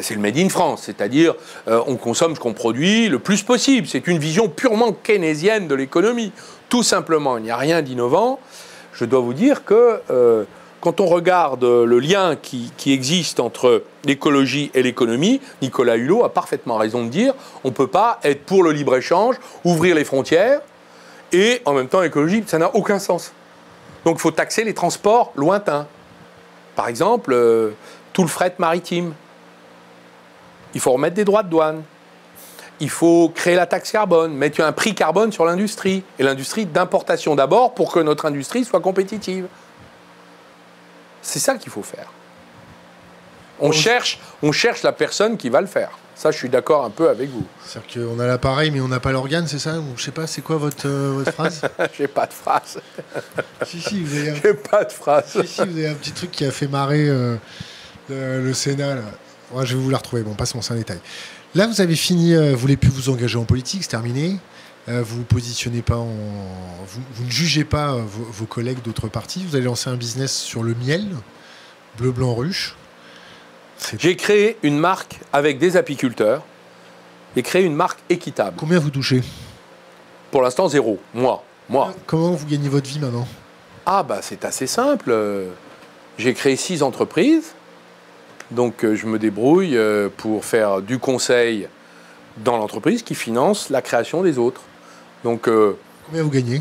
C'est le Made in France, c'est-à-dire on consomme ce qu'on produit le plus possible. C'est une vision purement keynésienne de l'économie. Tout simplement, il n'y a rien d'innovant. Je dois vous dire que quand on regarde le lien qui existe entre l'écologie et l'économie, Nicolas Hulot a parfaitement raison de dire on ne peut pas être pour le libre-échange, ouvrir les frontières, et en même temps écologique. Ça n'a aucun sens. Donc il faut taxer les transports lointains. Par exemple, tout le fret maritime. Il faut remettre des droits de douane. Il faut créer la taxe carbone, mettre un prix carbone sur l'industrie. Et l'industrie d'importation d'abord pour que notre industrie soit compétitive. C'est ça qu'il faut faire. On cherche la personne qui va le faire. Ça, je suis d'accord un peu avec vous. C'est-à-dire qu'on a l'appareil, mais on n'a pas l'organe, c'est ça? Ou je sais pas, c'est quoi votre phrase? J'ai pas de phrase. Si, vous avez J'ai pas de phrase. Si, vous avez un petit truc qui a fait marrer le Sénat. Là. Ouais, je vais vous la retrouver. Bon, passons, c'est un détail. Là, vous avez fini, vous voulez plus vous engager en politique, c'est terminé. Vous vous positionnez pas vous ne jugez pas vos collègues d'autres partis. Vous allez lancer un business sur le miel, bleu, blanc, ruche. J'ai créé une marque avec des apiculteurs et créé une marque équitable. Combien vous touchez? Pour l'instant, 0. Moi. Comment vous gagnez votre vie maintenant? Ah, bah, c'est assez simple. J'ai créé 6 entreprises. Donc, je me débrouille pour faire du conseil dans l'entreprise qui finance la création des autres. Donc, combien vous gagnez?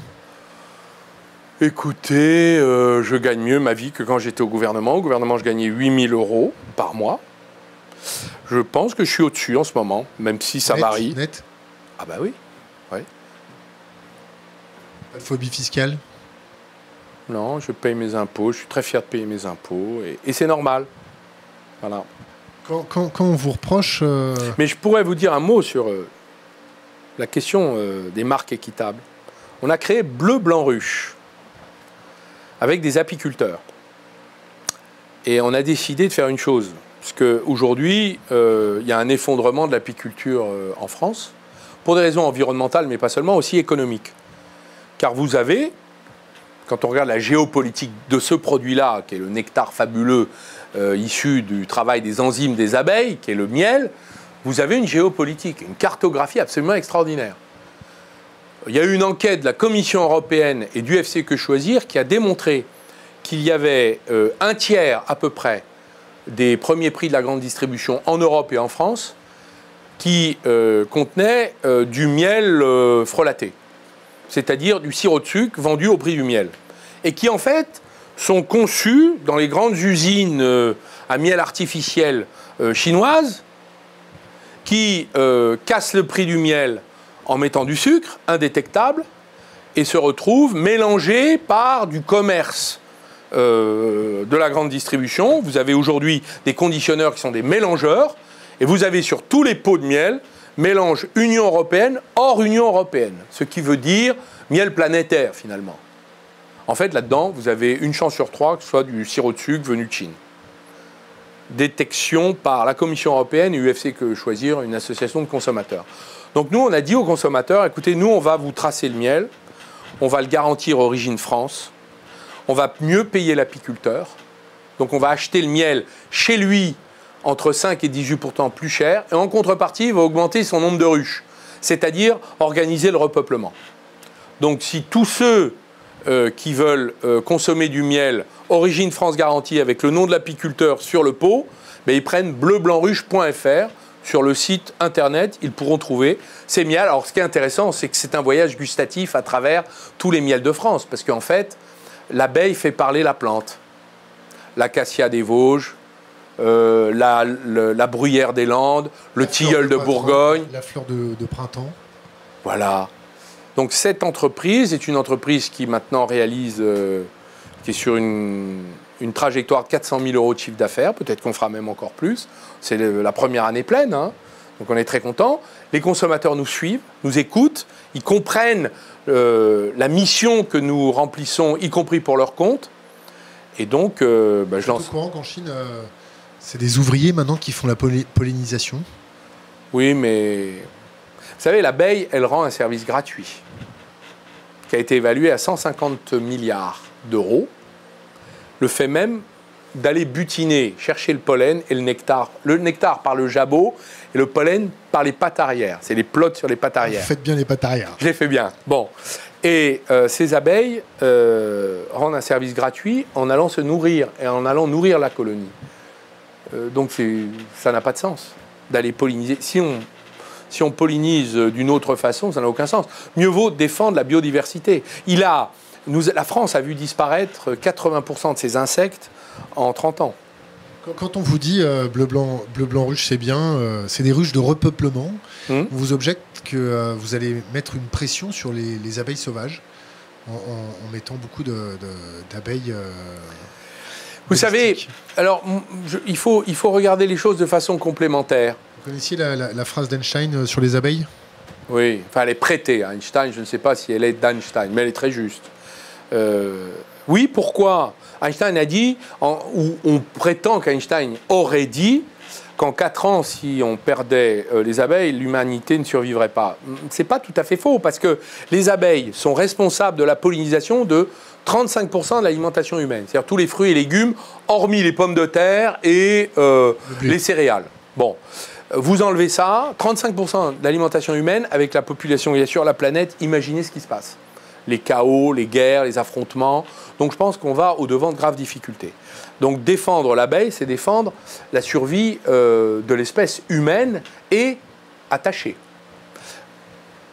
Écoutez, je gagne mieux ma vie que quand j'étais au gouvernement. Au gouvernement, je gagnais 8 000 € par mois. Je pense que je suis au-dessus en ce moment, même si ça varie. Net? Ah bah oui. Ouais. Pas de phobie fiscale? Non, je paye mes impôts. Je suis très fier de payer mes impôts. Et c'est normal. Voilà. Quand on vous reproche... Mais je pourrais vous dire un mot sur la question des marques équitables. On a créé Bleu Blanc Ruche avec des apiculteurs. Et on a décidé de faire une chose. Parce qu'aujourd'hui, il y a un effondrement de l'apiculture en France, pour des raisons environnementales, mais pas seulement, aussi économiques. Car vous avez, quand on regarde la géopolitique de ce produit-là, qui est le nectar fabuleux issu du travail des enzymes des abeilles, qui est le miel, vous avez une géopolitique, une cartographie absolument extraordinaire. Il y a eu une enquête de la Commission européenne et du UFC Que Choisir qui a démontré qu'il y avait un tiers à peu près des premiers prix de la grande distribution en Europe et en France qui contenaient du miel frelaté, c'est-à-dire du sirop de sucre vendu au prix du miel, et qui en fait sont conçus dans les grandes usines à miel artificiel chinoises qui cassent le prix du miel en mettant du sucre indétectable et se retrouvent mélangés par du commerce de la grande distribution. Vous avez aujourd'hui des conditionneurs qui sont des mélangeurs et vous avez sur tous les pots de miel mélange Union européenne hors Union européenne, ce qui veut dire miel planétaire finalement. En fait, là-dedans, vous avez une chance sur 3 que ce soit du sirop de sucre venu de Chine. Détection par la Commission européenne et UFC Que Choisir, une association de consommateurs. Donc nous, on a dit aux consommateurs, écoutez, nous, on va vous tracer le miel, on va le garantir origine France, on va mieux payer l'apiculteur, donc on va acheter le miel chez lui entre 5 et 18% plus cher, et en contrepartie, il va augmenter son nombre de ruches, c'est-à-dire organiser le repeuplement. Donc si tous ceux qui veulent consommer du miel origine France garantie avec le nom de l'apiculteur sur le pot, ben, ils prennent bleublancruche.fr. Sur le site internet, ils pourront trouver ces miels. Alors, ce qui est intéressant, c'est que c'est un voyage gustatif à travers tous les miels de France. Parce qu'en fait, l'abeille fait parler la plante. L'acacia des Vosges, la bruyère des Landes, le tilleul de Bourgogne. La fleur de printemps. Voilà. Donc, cette entreprise est une entreprise qui maintenant réalise, qui est sur une trajectoire de 400 000 € de chiffre d'affaires. Peut-être qu'on fera même encore plus. C'est la première année pleine, hein. Donc on est très contents. Les consommateurs nous suivent, nous écoutent, ils comprennent la mission que nous remplissons, y compris pour leur compte. Et donc, je lance... Au courant qu'en Chine, c'est des ouvriers maintenant qui font la pollinisation? Oui, mais... Vous savez, l'abeille, elle rend un service gratuit, qui a été évalué à 150 milliards d'euros. Le fait même d'aller butiner, chercher le pollen et le nectar. Le nectar par le jabot et le pollen par les pattes arrière. C'est les plots sur les pattes arrière. Vous faites bien les pattes arrière. Je les fais bien. Bon. Et ces abeilles rendent un service gratuit en allant se nourrir et en allant nourrir la colonie. Donc ça n'a pas de sens d'aller polliniser. si on pollinise d'une autre façon, ça n'a aucun sens. Mieux vaut défendre la biodiversité. La France a vu disparaître 80% de ses insectes en 30 ans. Quand on vous dit bleu, blanc, ruche, c'est bien, c'est des ruches de repeuplement, on vous objecte que vous allez mettre une pression sur les abeilles sauvages en mettant beaucoup d'abeilles. Vous savez, alors il faut regarder les choses de façon complémentaire. Vous connaissiez la phrase d'Einstein sur les abeilles? Oui, enfin elle est prêtée à Einstein, je ne sais pas si elle est d'Einstein, mais elle est très juste. Oui, pourquoi? Einstein a dit, ou on prétend qu'Einstein aurait dit, qu'en 4 ans, si on perdait les abeilles, l'humanité ne survivrait pas. C'est pas tout à fait faux, parce que les abeilles sont responsables de la pollinisation de 35% de l'alimentation humaine. C'est-à-dire tous les fruits et légumes, hormis les pommes de terre et les céréales. Bon, vous enlevez ça, 35% de l'alimentation humaine, avec la population qu'il y a sur la planète, imaginez ce qui se passe. Les chaos, les guerres, les affrontements. Donc je pense qu'on va au-devant de graves difficultés. Donc défendre l'abeille, c'est défendre la survie de l'espèce humaine et attachée.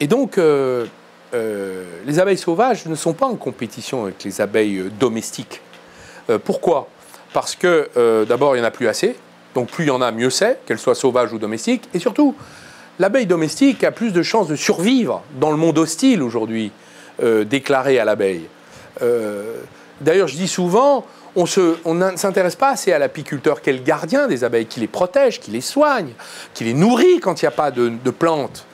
Et donc, les abeilles sauvages ne sont pas en compétition avec les abeilles domestiques. Pourquoi? Parce que d'abord, il n'y en a plus assez. Donc plus il y en a, mieux c'est, qu'elles soient sauvages ou domestiques. Et surtout, l'abeille domestique a plus de chances de survivre dans le monde hostile aujourd'hui, déclaré à l'abeille. D'ailleurs, je dis souvent, on ne s'intéresse pas assez à l'apiculteur qui est le gardien des abeilles, qui les protège, qui les soigne, qui les nourrit quand il n'y a pas de plantes.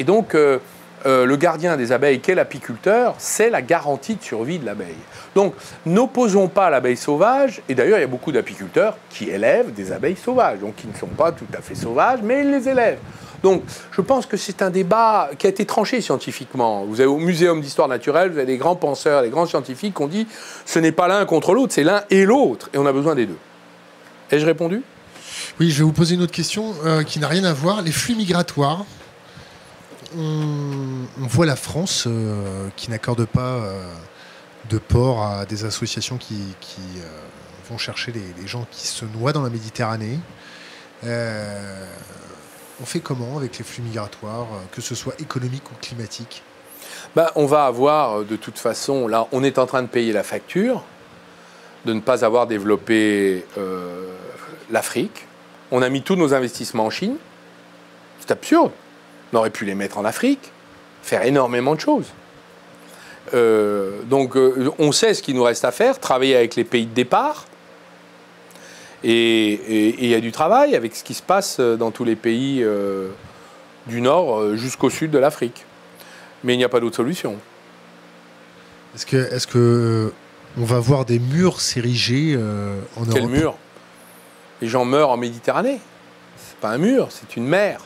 Et donc, le gardien des abeilles, qui est l'apiculteur, c'est la garantie de survie de l'abeille. Donc, n'opposons pas l'abeille sauvage. Et d'ailleurs, il y a beaucoup d'apiculteurs qui élèvent des abeilles sauvages, donc qui ne sont pas tout à fait sauvages, mais ils les élèvent. Donc, je pense que c'est un débat qui a été tranché scientifiquement. Vous avez au Muséum d'histoire naturelle, vous avez des grands penseurs, des grands scientifiques qui ont dit ce n'est pas l'un contre l'autre, c'est l'un et l'autre, et on a besoin des deux. Ai-je répondu? Oui, je vais vous poser une autre question qui n'a rien à voir. Les flux migratoires, on voit la France qui n'accorde pas de port à des associations qui vont chercher les gens qui se noient dans la Méditerranée. On fait comment avec les flux migratoires, que ce soit économique ou climatique? On va avoir, de toute façon, là, on est en train de payer la facture de ne pas avoir développé l'Afrique. On a mis tous nos investissements en Chine. C'est absurde. On aurait pu les mettre en Afrique, faire énormément de choses. Donc, on sait ce qu'il nous reste à faire, travailler avec les pays de départ. Et il y a du travail avec ce qui se passe dans tous les pays du Nord jusqu'au sud de l'Afrique. Mais il n'y a pas d'autre solution. Est-ce que on va voir des murs s'ériger en Europe? Quel mur? Les gens meurent en Méditerranée. C'est pas un mur, c'est une mer.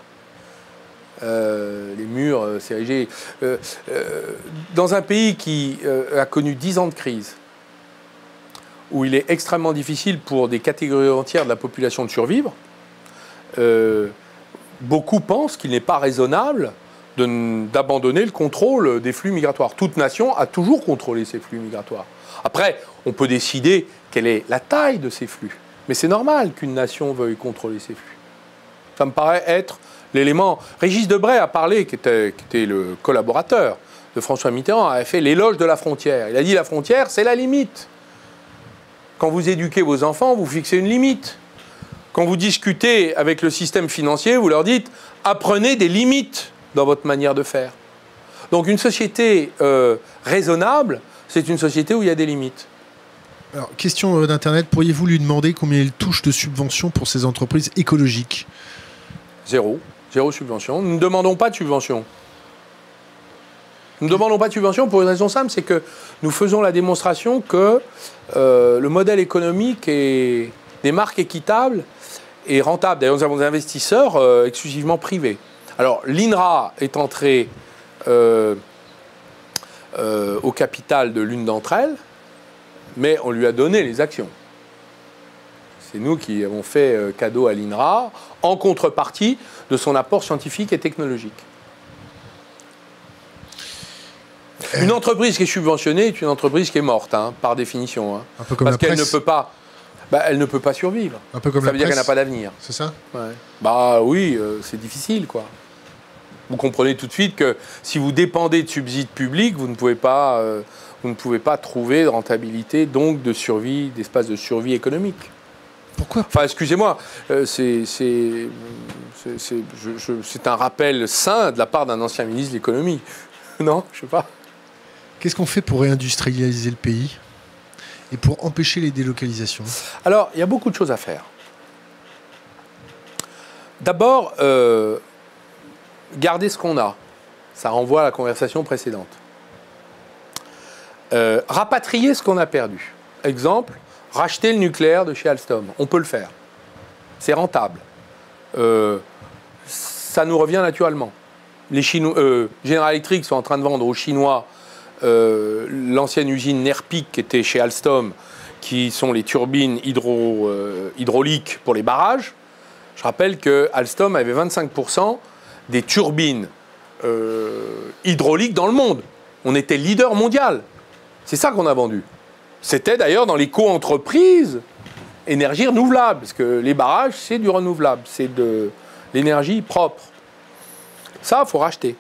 Les murs s'ériger. Dans un pays qui a connu 10 ans de crise, où il est extrêmement difficile pour des catégories entières de la population de survivre, beaucoup pensent qu'il n'est pas raisonnable d'abandonner le contrôle des flux migratoires. Toute nation a toujours contrôlé ces flux migratoires. Après, on peut décider quelle est la taille de ces flux. Mais c'est normal qu'une nation veuille contrôler ces flux. Ça me paraît être l'élément... Régis Debray a parlé, qui était le collaborateur de François Mitterrand, a fait l'éloge de la frontière. Il a dit la frontière, c'est la limite. Quand vous éduquez vos enfants, vous fixez une limite. Quand vous discutez avec le système financier, vous leur dites « apprenez des limites dans votre manière de faire ». Donc une société raisonnable, c'est une société où il y a des limites. Alors, question d'Internet, pourriez-vous lui demander combien il touche de subventions pour ces entreprises écologiques? Zéro. Zéro subvention. Nous ne demandons pas de subvention. Nous ne demandons pas de subvention pour une raison simple, c'est que nous faisons la démonstration que le modèle économique des marques équitables est rentable. D'ailleurs, nous avons des investisseurs exclusivement privés. Alors, l'INRA est entrée au capital de l'une d'entre elles, mais on lui a donné les actions. C'est nous qui avons fait cadeau à l'INRA en contrepartie de son apport scientifique et technologique. Une entreprise qui est subventionnée est une entreprise qui est morte, hein, par définition. Hein, un peu comme parce la qu'elle presse. elle ne peut pas survivre. Un peu comme ça la veut dire presse. qu'elle n'a pas d'avenir. C'est ça? Ouais. Bah oui, c'est difficile, quoi. Vous comprenez tout de suite que si vous dépendez de subsides publics, vous ne pouvez pas trouver de rentabilité, donc de survie, d'espace de survie économique. Pourquoi? Enfin, excusez-moi, c'est un rappel sain de la part d'un ancien ministre de l'économie. Non, je sais pas. Qu'est-ce qu'on fait pour réindustrialiser le pays et pour empêcher les délocalisations? Alors, il y a beaucoup de choses à faire. D'abord, garder ce qu'on a. Ça renvoie à la conversation précédente. Rapatrier ce qu'on a perdu. Exemple, racheter le nucléaire de chez Alstom. On peut le faire. C'est rentable. Ça nous revient naturellement. Les General Electric sont en train de vendre aux Chinois l'ancienne usine Nerpic qui était chez Alstom, qui sont les turbines hydrauliques pour les barrages. Je rappelle que Alstom avait 25% des turbines hydrauliques dans le monde. On était leader mondial. C'est ça qu'on a vendu. C'était d'ailleurs dans les co-entreprises énergie renouvelable, parce que les barrages, c'est du renouvelable, c'est de l'énergie propre. Ça, il faut racheter.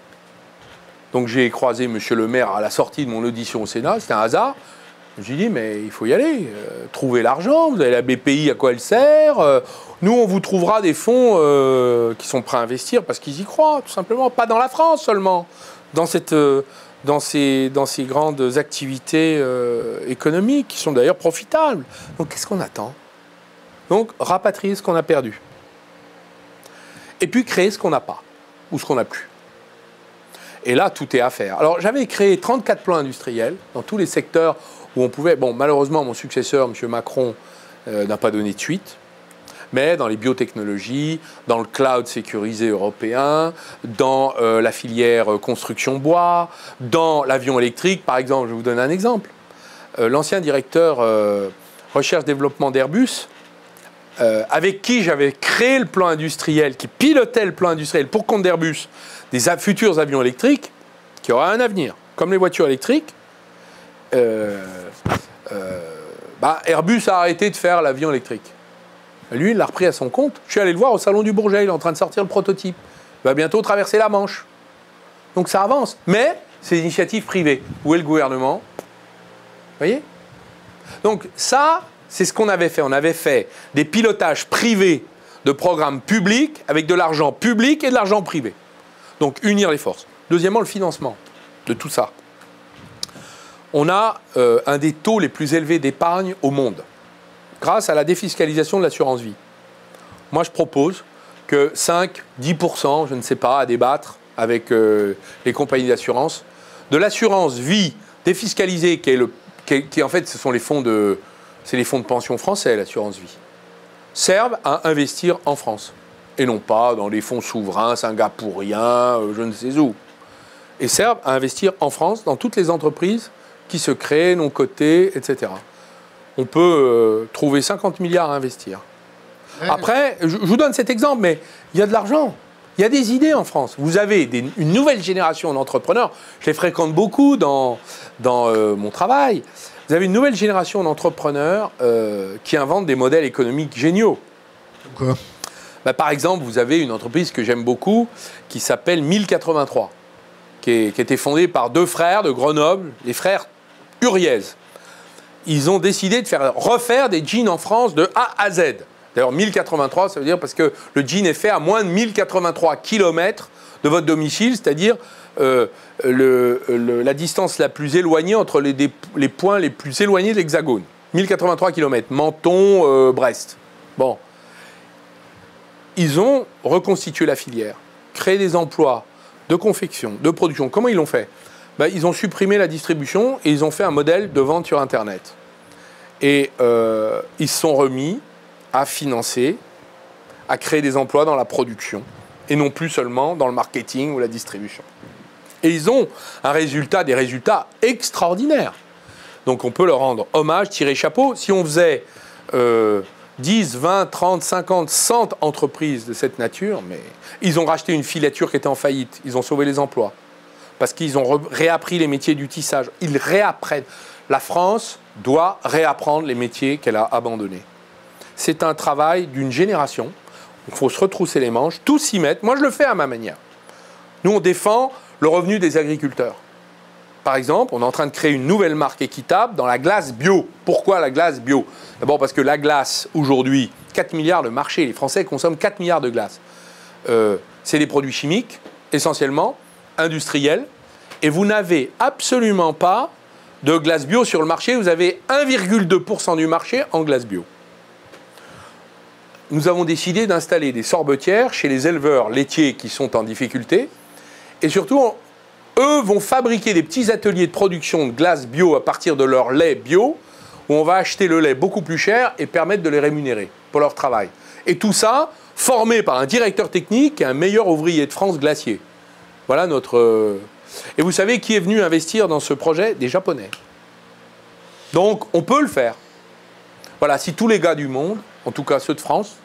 Donc j'ai croisé M. le maire à la sortie de mon audition au Sénat, c'était un hasard. J'ai dit, mais il faut y aller, trouver l'argent, vous avez la BPI, à quoi elle sert, nous on vous trouvera des fonds qui sont prêts à investir parce qu'ils y croient, tout simplement, pas dans la France seulement, dans ces grandes activités économiques qui sont d'ailleurs profitables. Donc qu'est-ce qu'on attend? Donc rapatrier ce qu'on a perdu. Et puis créer ce qu'on n'a pas, ou ce qu'on n'a plus. Et là, tout est à faire. Alors j'avais créé 34 plans industriels dans tous les secteurs où on pouvait... Bon, malheureusement, mon successeur, M. Macron, n'a pas donné de suite. Mais dans les biotechnologies, dans le cloud sécurisé européen, dans la filière construction bois, dans l'avion électrique, par exemple, je vous donne un exemple. L'ancien directeur recherche-développement d'Airbus, avec qui j'avais créé le plan industriel, qui pilotait le plan industriel pour compte d'Airbus, des futurs avions électriques, qui auraient un avenir, comme les voitures électriques, Airbus a arrêté de faire l'avion électrique. Lui, il l'a repris à son compte. Je suis allé le voir au Salon du Bourget, il est en train de sortir le prototype. Il va bientôt traverser la Manche. Donc ça avance. Mais c'est des initiatives privées. Où est le gouvernement? Vous voyez? Donc ça, c'est ce qu'on avait fait. On avait fait des pilotages privés de programmes publics avec de l'argent public et de l'argent privé. Donc unir les forces. Deuxièmement, le financement de tout ça. On a un des taux les plus élevés d'épargne au monde, grâce à la défiscalisation de l'assurance vie. Moi, je propose que 5-10%, je ne sais pas, à débattre avec les compagnies d'assurance, de l'assurance vie défiscalisée, qui en fait, ce sont les fonds de pension français, l'assurance vie, servent à investir en France, et non pas dans les fonds souverains, singapouriens, je ne sais où, et servent à investir en France, dans toutes les entreprises qui se créent, non cotées, etc. On peut trouver 50 milliards à investir. Ouais. Après, je vous donne cet exemple, mais il y a de l'argent. Il y a des idées en France. Vous avez une nouvelle génération d'entrepreneurs. Je les fréquente beaucoup dans mon travail. Vous avez une nouvelle génération d'entrepreneurs qui inventent des modèles économiques géniaux. Quoi? Par exemple, vous avez une entreprise que j'aime beaucoup qui s'appelle 1083, qui a été fondée par deux frères de Grenoble, les frères Huriez. Ils ont décidé de refaire des jeans en France de A à Z. D'ailleurs, 1083, ça veut dire parce que le jean est fait à moins de 1083 km de votre domicile, c'est-à-dire la distance la plus éloignée entre les points les plus éloignés de l'Hexagone. 1083 km, Menton, Brest. Bon. Ils ont reconstitué la filière, créé des emplois de confection, de production. Comment ils l'ont fait? Ils ont supprimé la distribution et ils ont fait un modèle de vente sur Internet. Et ils se sont remis à financer, à créer des emplois dans la production, et non plus seulement dans le marketing ou la distribution. Et ils ont des résultats extraordinaires. Donc on peut leur rendre hommage, tirer chapeau. Si on faisait 10, 20, 30, 50, 100 entreprises de cette nature, mais ils ont racheté une filature qui était en faillite, ils ont sauvé les emplois, parce qu'ils ont réappris les métiers du tissage. Ils réapprennent. La France doit réapprendre les métiers qu'elle a abandonnés. C'est un travail d'une génération. Il faut se retrousser les manches, tous s'y mettre. Moi, je le fais à ma manière. Nous, on défend le revenu des agriculteurs. Par exemple, on est en train de créer une nouvelle marque équitable dans la glace bio. Pourquoi la glace bio? D'abord parce que la glace, aujourd'hui, 4 milliards de marché. Les Français consomment 4 milliards de glace. C'est des produits chimiques, essentiellement, industriels. Et vous n'avez absolument pas de glace bio sur le marché. Vous avez 1,2% du marché en glace bio. Nous avons décidé d'installer des sorbetières chez les éleveurs laitiers qui sont en difficulté. Et surtout, eux vont fabriquer des petits ateliers de production de glace bio à partir de leur lait bio, où on va acheter le lait beaucoup plus cher et permettre de les rémunérer pour leur travail. Et tout ça, formé par un directeur technique et un meilleur ouvrier de France glacier. Voilà notre... Et vous savez qui est venu investir dans ce projet? Des Japonais. Donc, on peut le faire. Voilà, si tous les gars du monde, en tout cas ceux de France,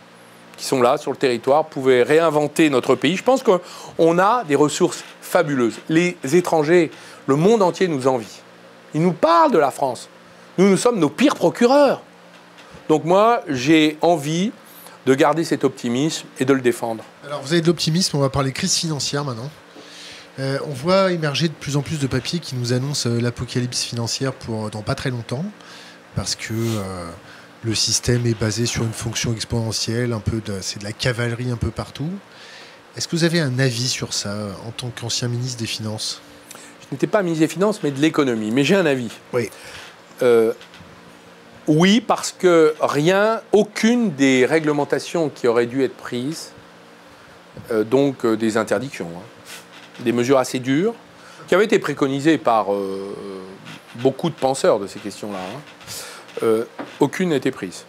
qui sont là sur le territoire, pouvaient réinventer notre pays, je pense qu'on a des ressources fabuleuses. Les étrangers, le monde entier nous envie. Ils nous parlent de la France. Nous sommes nos pires procureurs. Donc moi, j'ai envie de garder cet optimisme et de le défendre. Alors vous avez de l'optimisme, on va parler crise financière maintenant. On voit émerger de plus en plus de papiers qui nous annoncent l'apocalypse financière pour dans pas très longtemps, parce que le système est basé sur une fonction exponentielle, c'est de la cavalerie un peu partout. Est-ce que vous avez un avis sur ça en tant qu'ancien ministre des Finances? Je n'étais pas ministre des Finances, mais de l'économie. Mais j'ai un avis. Oui. Oui, parce que aucune des réglementations qui auraient dû être prises, donc des interdictions, des mesures assez dures, qui avaient été préconisées par beaucoup de penseurs de ces questions-là, aucune n'a été prise.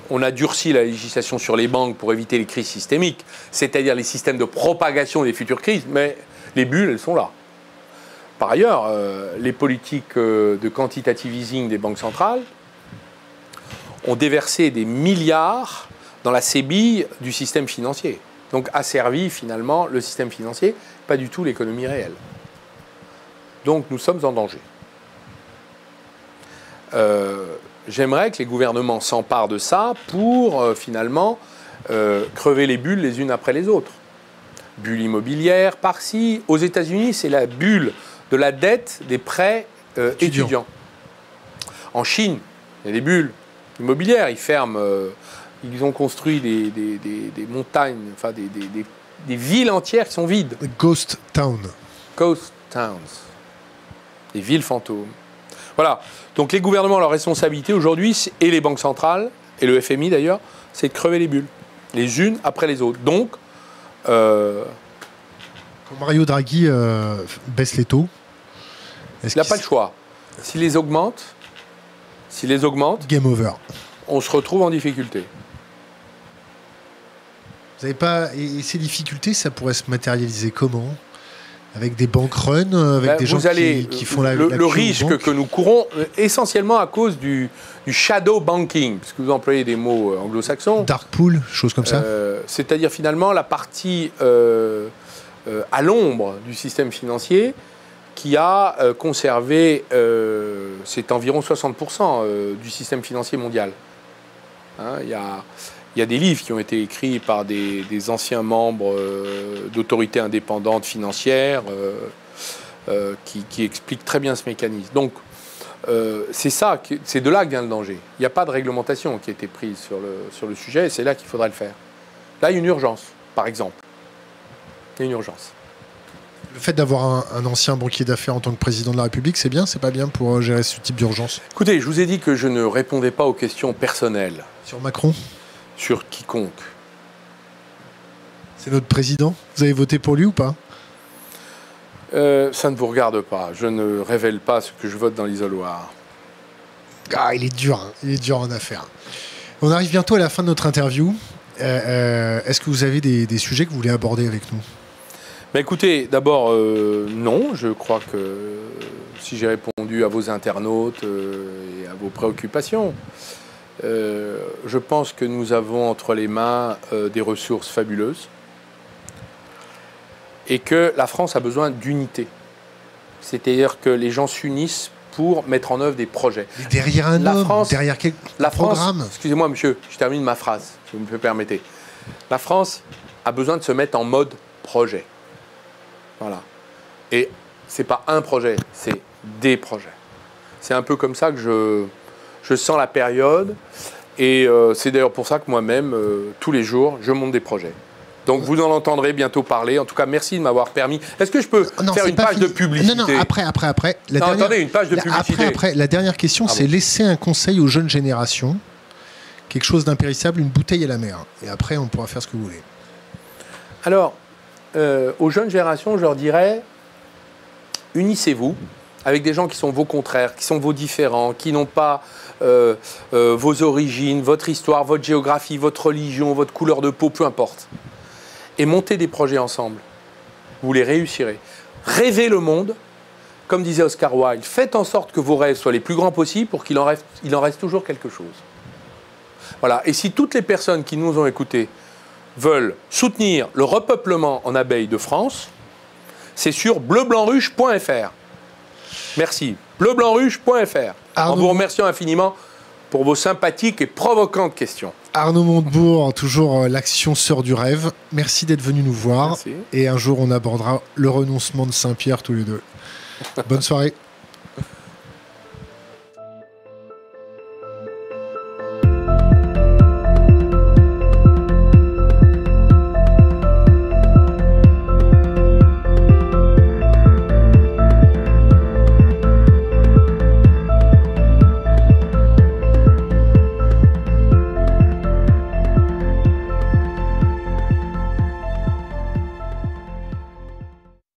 On a durci la législation sur les banques pour éviter les crises systémiques, c'est-à-dire les systèmes de propagation des futures crises, mais les bulles, elles sont là. Par ailleurs, les politiques de quantitative easing des banques centrales ont déversé des milliards dans la sébille du système financier. Donc asservi finalement le système financier, pas du tout l'économie réelle. Donc nous sommes en danger. J'aimerais que les gouvernements s'emparent de ça pour finalement crever les bulles les unes après les autres. Bulle immobilière par-ci. Aux États-Unis, c'est la bulle de la dette des prêts étudiants. En Chine, il y a des bulles immobilières. Ils ont construit des montagnes, enfin des villes entières qui sont vides. Ghost Town. Ghost Towns. Des villes fantômes. Voilà. Donc les gouvernements, leur responsabilité aujourd'hui, et les banques centrales, et le FMI d'ailleurs, c'est de crever les bulles, les unes après les autres. Donc, quand Mario Draghi baisse les taux, il n'a pas le choix. S'il les augmente, game over. On se retrouve en difficulté. Vous n'avez pas... Et ces difficultés, ça pourrait se matérialiser comment? Avec des bank runs, avec des gens qui font le risque que nous courons, essentiellement à cause du shadow banking, puisque vous employez des mots anglo-saxons. Dark pool, choses comme ça. C'est-à-dire finalement la partie à l'ombre du système financier qui a conservé, c'est environ 60% du système financier mondial. Hein, il y a des livres qui ont été écrits par des anciens membres d'autorités indépendantes financières qui expliquent très bien ce mécanisme. Donc, c'est de là que vient le danger. Il n'y a pas de réglementation qui a été prise sur le sujet et c'est là qu'il faudrait le faire. Là, il y a une urgence, par exemple. Il y a une urgence. Le fait d'avoir un ancien banquier d'affaires en tant que président de la République, c'est bien, c'est pas bien pour gérer ce type d'urgence? Écoutez, je vous ai dit que je ne répondais pas aux questions personnelles. Sur Macron? Sur quiconque. C'est notre président? Vous avez voté pour lui ou pas? Ça ne vous regarde pas. Je ne révèle pas ce que je vote dans l'isoloir. Ah, il est dur, hein. Il est dur en affaires. On arrive bientôt à la fin de notre interview. Est-ce que vous avez des sujets que vous voulez aborder avec nous? Ben écoutez, d'abord, non. Je crois que si j'ai répondu à vos internautes et à vos préoccupations, je pense que nous avons entre les mains des ressources fabuleuses et que la France a besoin d'unité. C'est-à-dire que les gens s'unissent pour mettre en œuvre des projets. Mais derrière un homme, derrière quel programme? Excusez-moi, monsieur, je termine ma phrase, si vous me permettez. La France a besoin de se mettre en mode projet. Voilà. Et c'est pas un projet, c'est des projets. C'est un peu comme ça que je sens la période. Et c'est d'ailleurs pour ça que moi-même, tous les jours, je monte des projets. Donc vous en entendrez bientôt parler. En tout cas, merci de m'avoir permis. Est-ce que je peux faire une page de publicité? Non, après. Attendez, une page de publicité. Après, la dernière question, c'est laisser un conseil aux jeunes générations. Quelque chose d'impérissable, une bouteille à la mer. Et après, on pourra faire ce que vous voulez. Alors, aux jeunes générations, je leur dirais, unissez-vous avec des gens qui sont vos contraires, qui sont vos différents, qui n'ont pas vos origines, votre histoire, votre géographie, votre religion, votre couleur de peau, peu importe. Et montez des projets ensemble. Vous les réussirez. Rêvez le monde, comme disait Oscar Wilde, faites en sorte que vos rêves soient les plus grands possibles pour qu'il en reste toujours quelque chose. Voilà. Et si toutes les personnes qui nous ont écoutés veulent soutenir le repeuplement en abeilles de France, c'est sur bleublancruche.fr. Merci. bleublancruche.fr. En vous remerciant infiniment pour vos sympathiques et provocantes questions. Arnaud Montebourg, toujours l'action sœur du rêve. Merci d'être venu nous voir. Merci. Et un jour, on abordera le renoncement de Saint-Pierre tous les deux. Bonne soirée.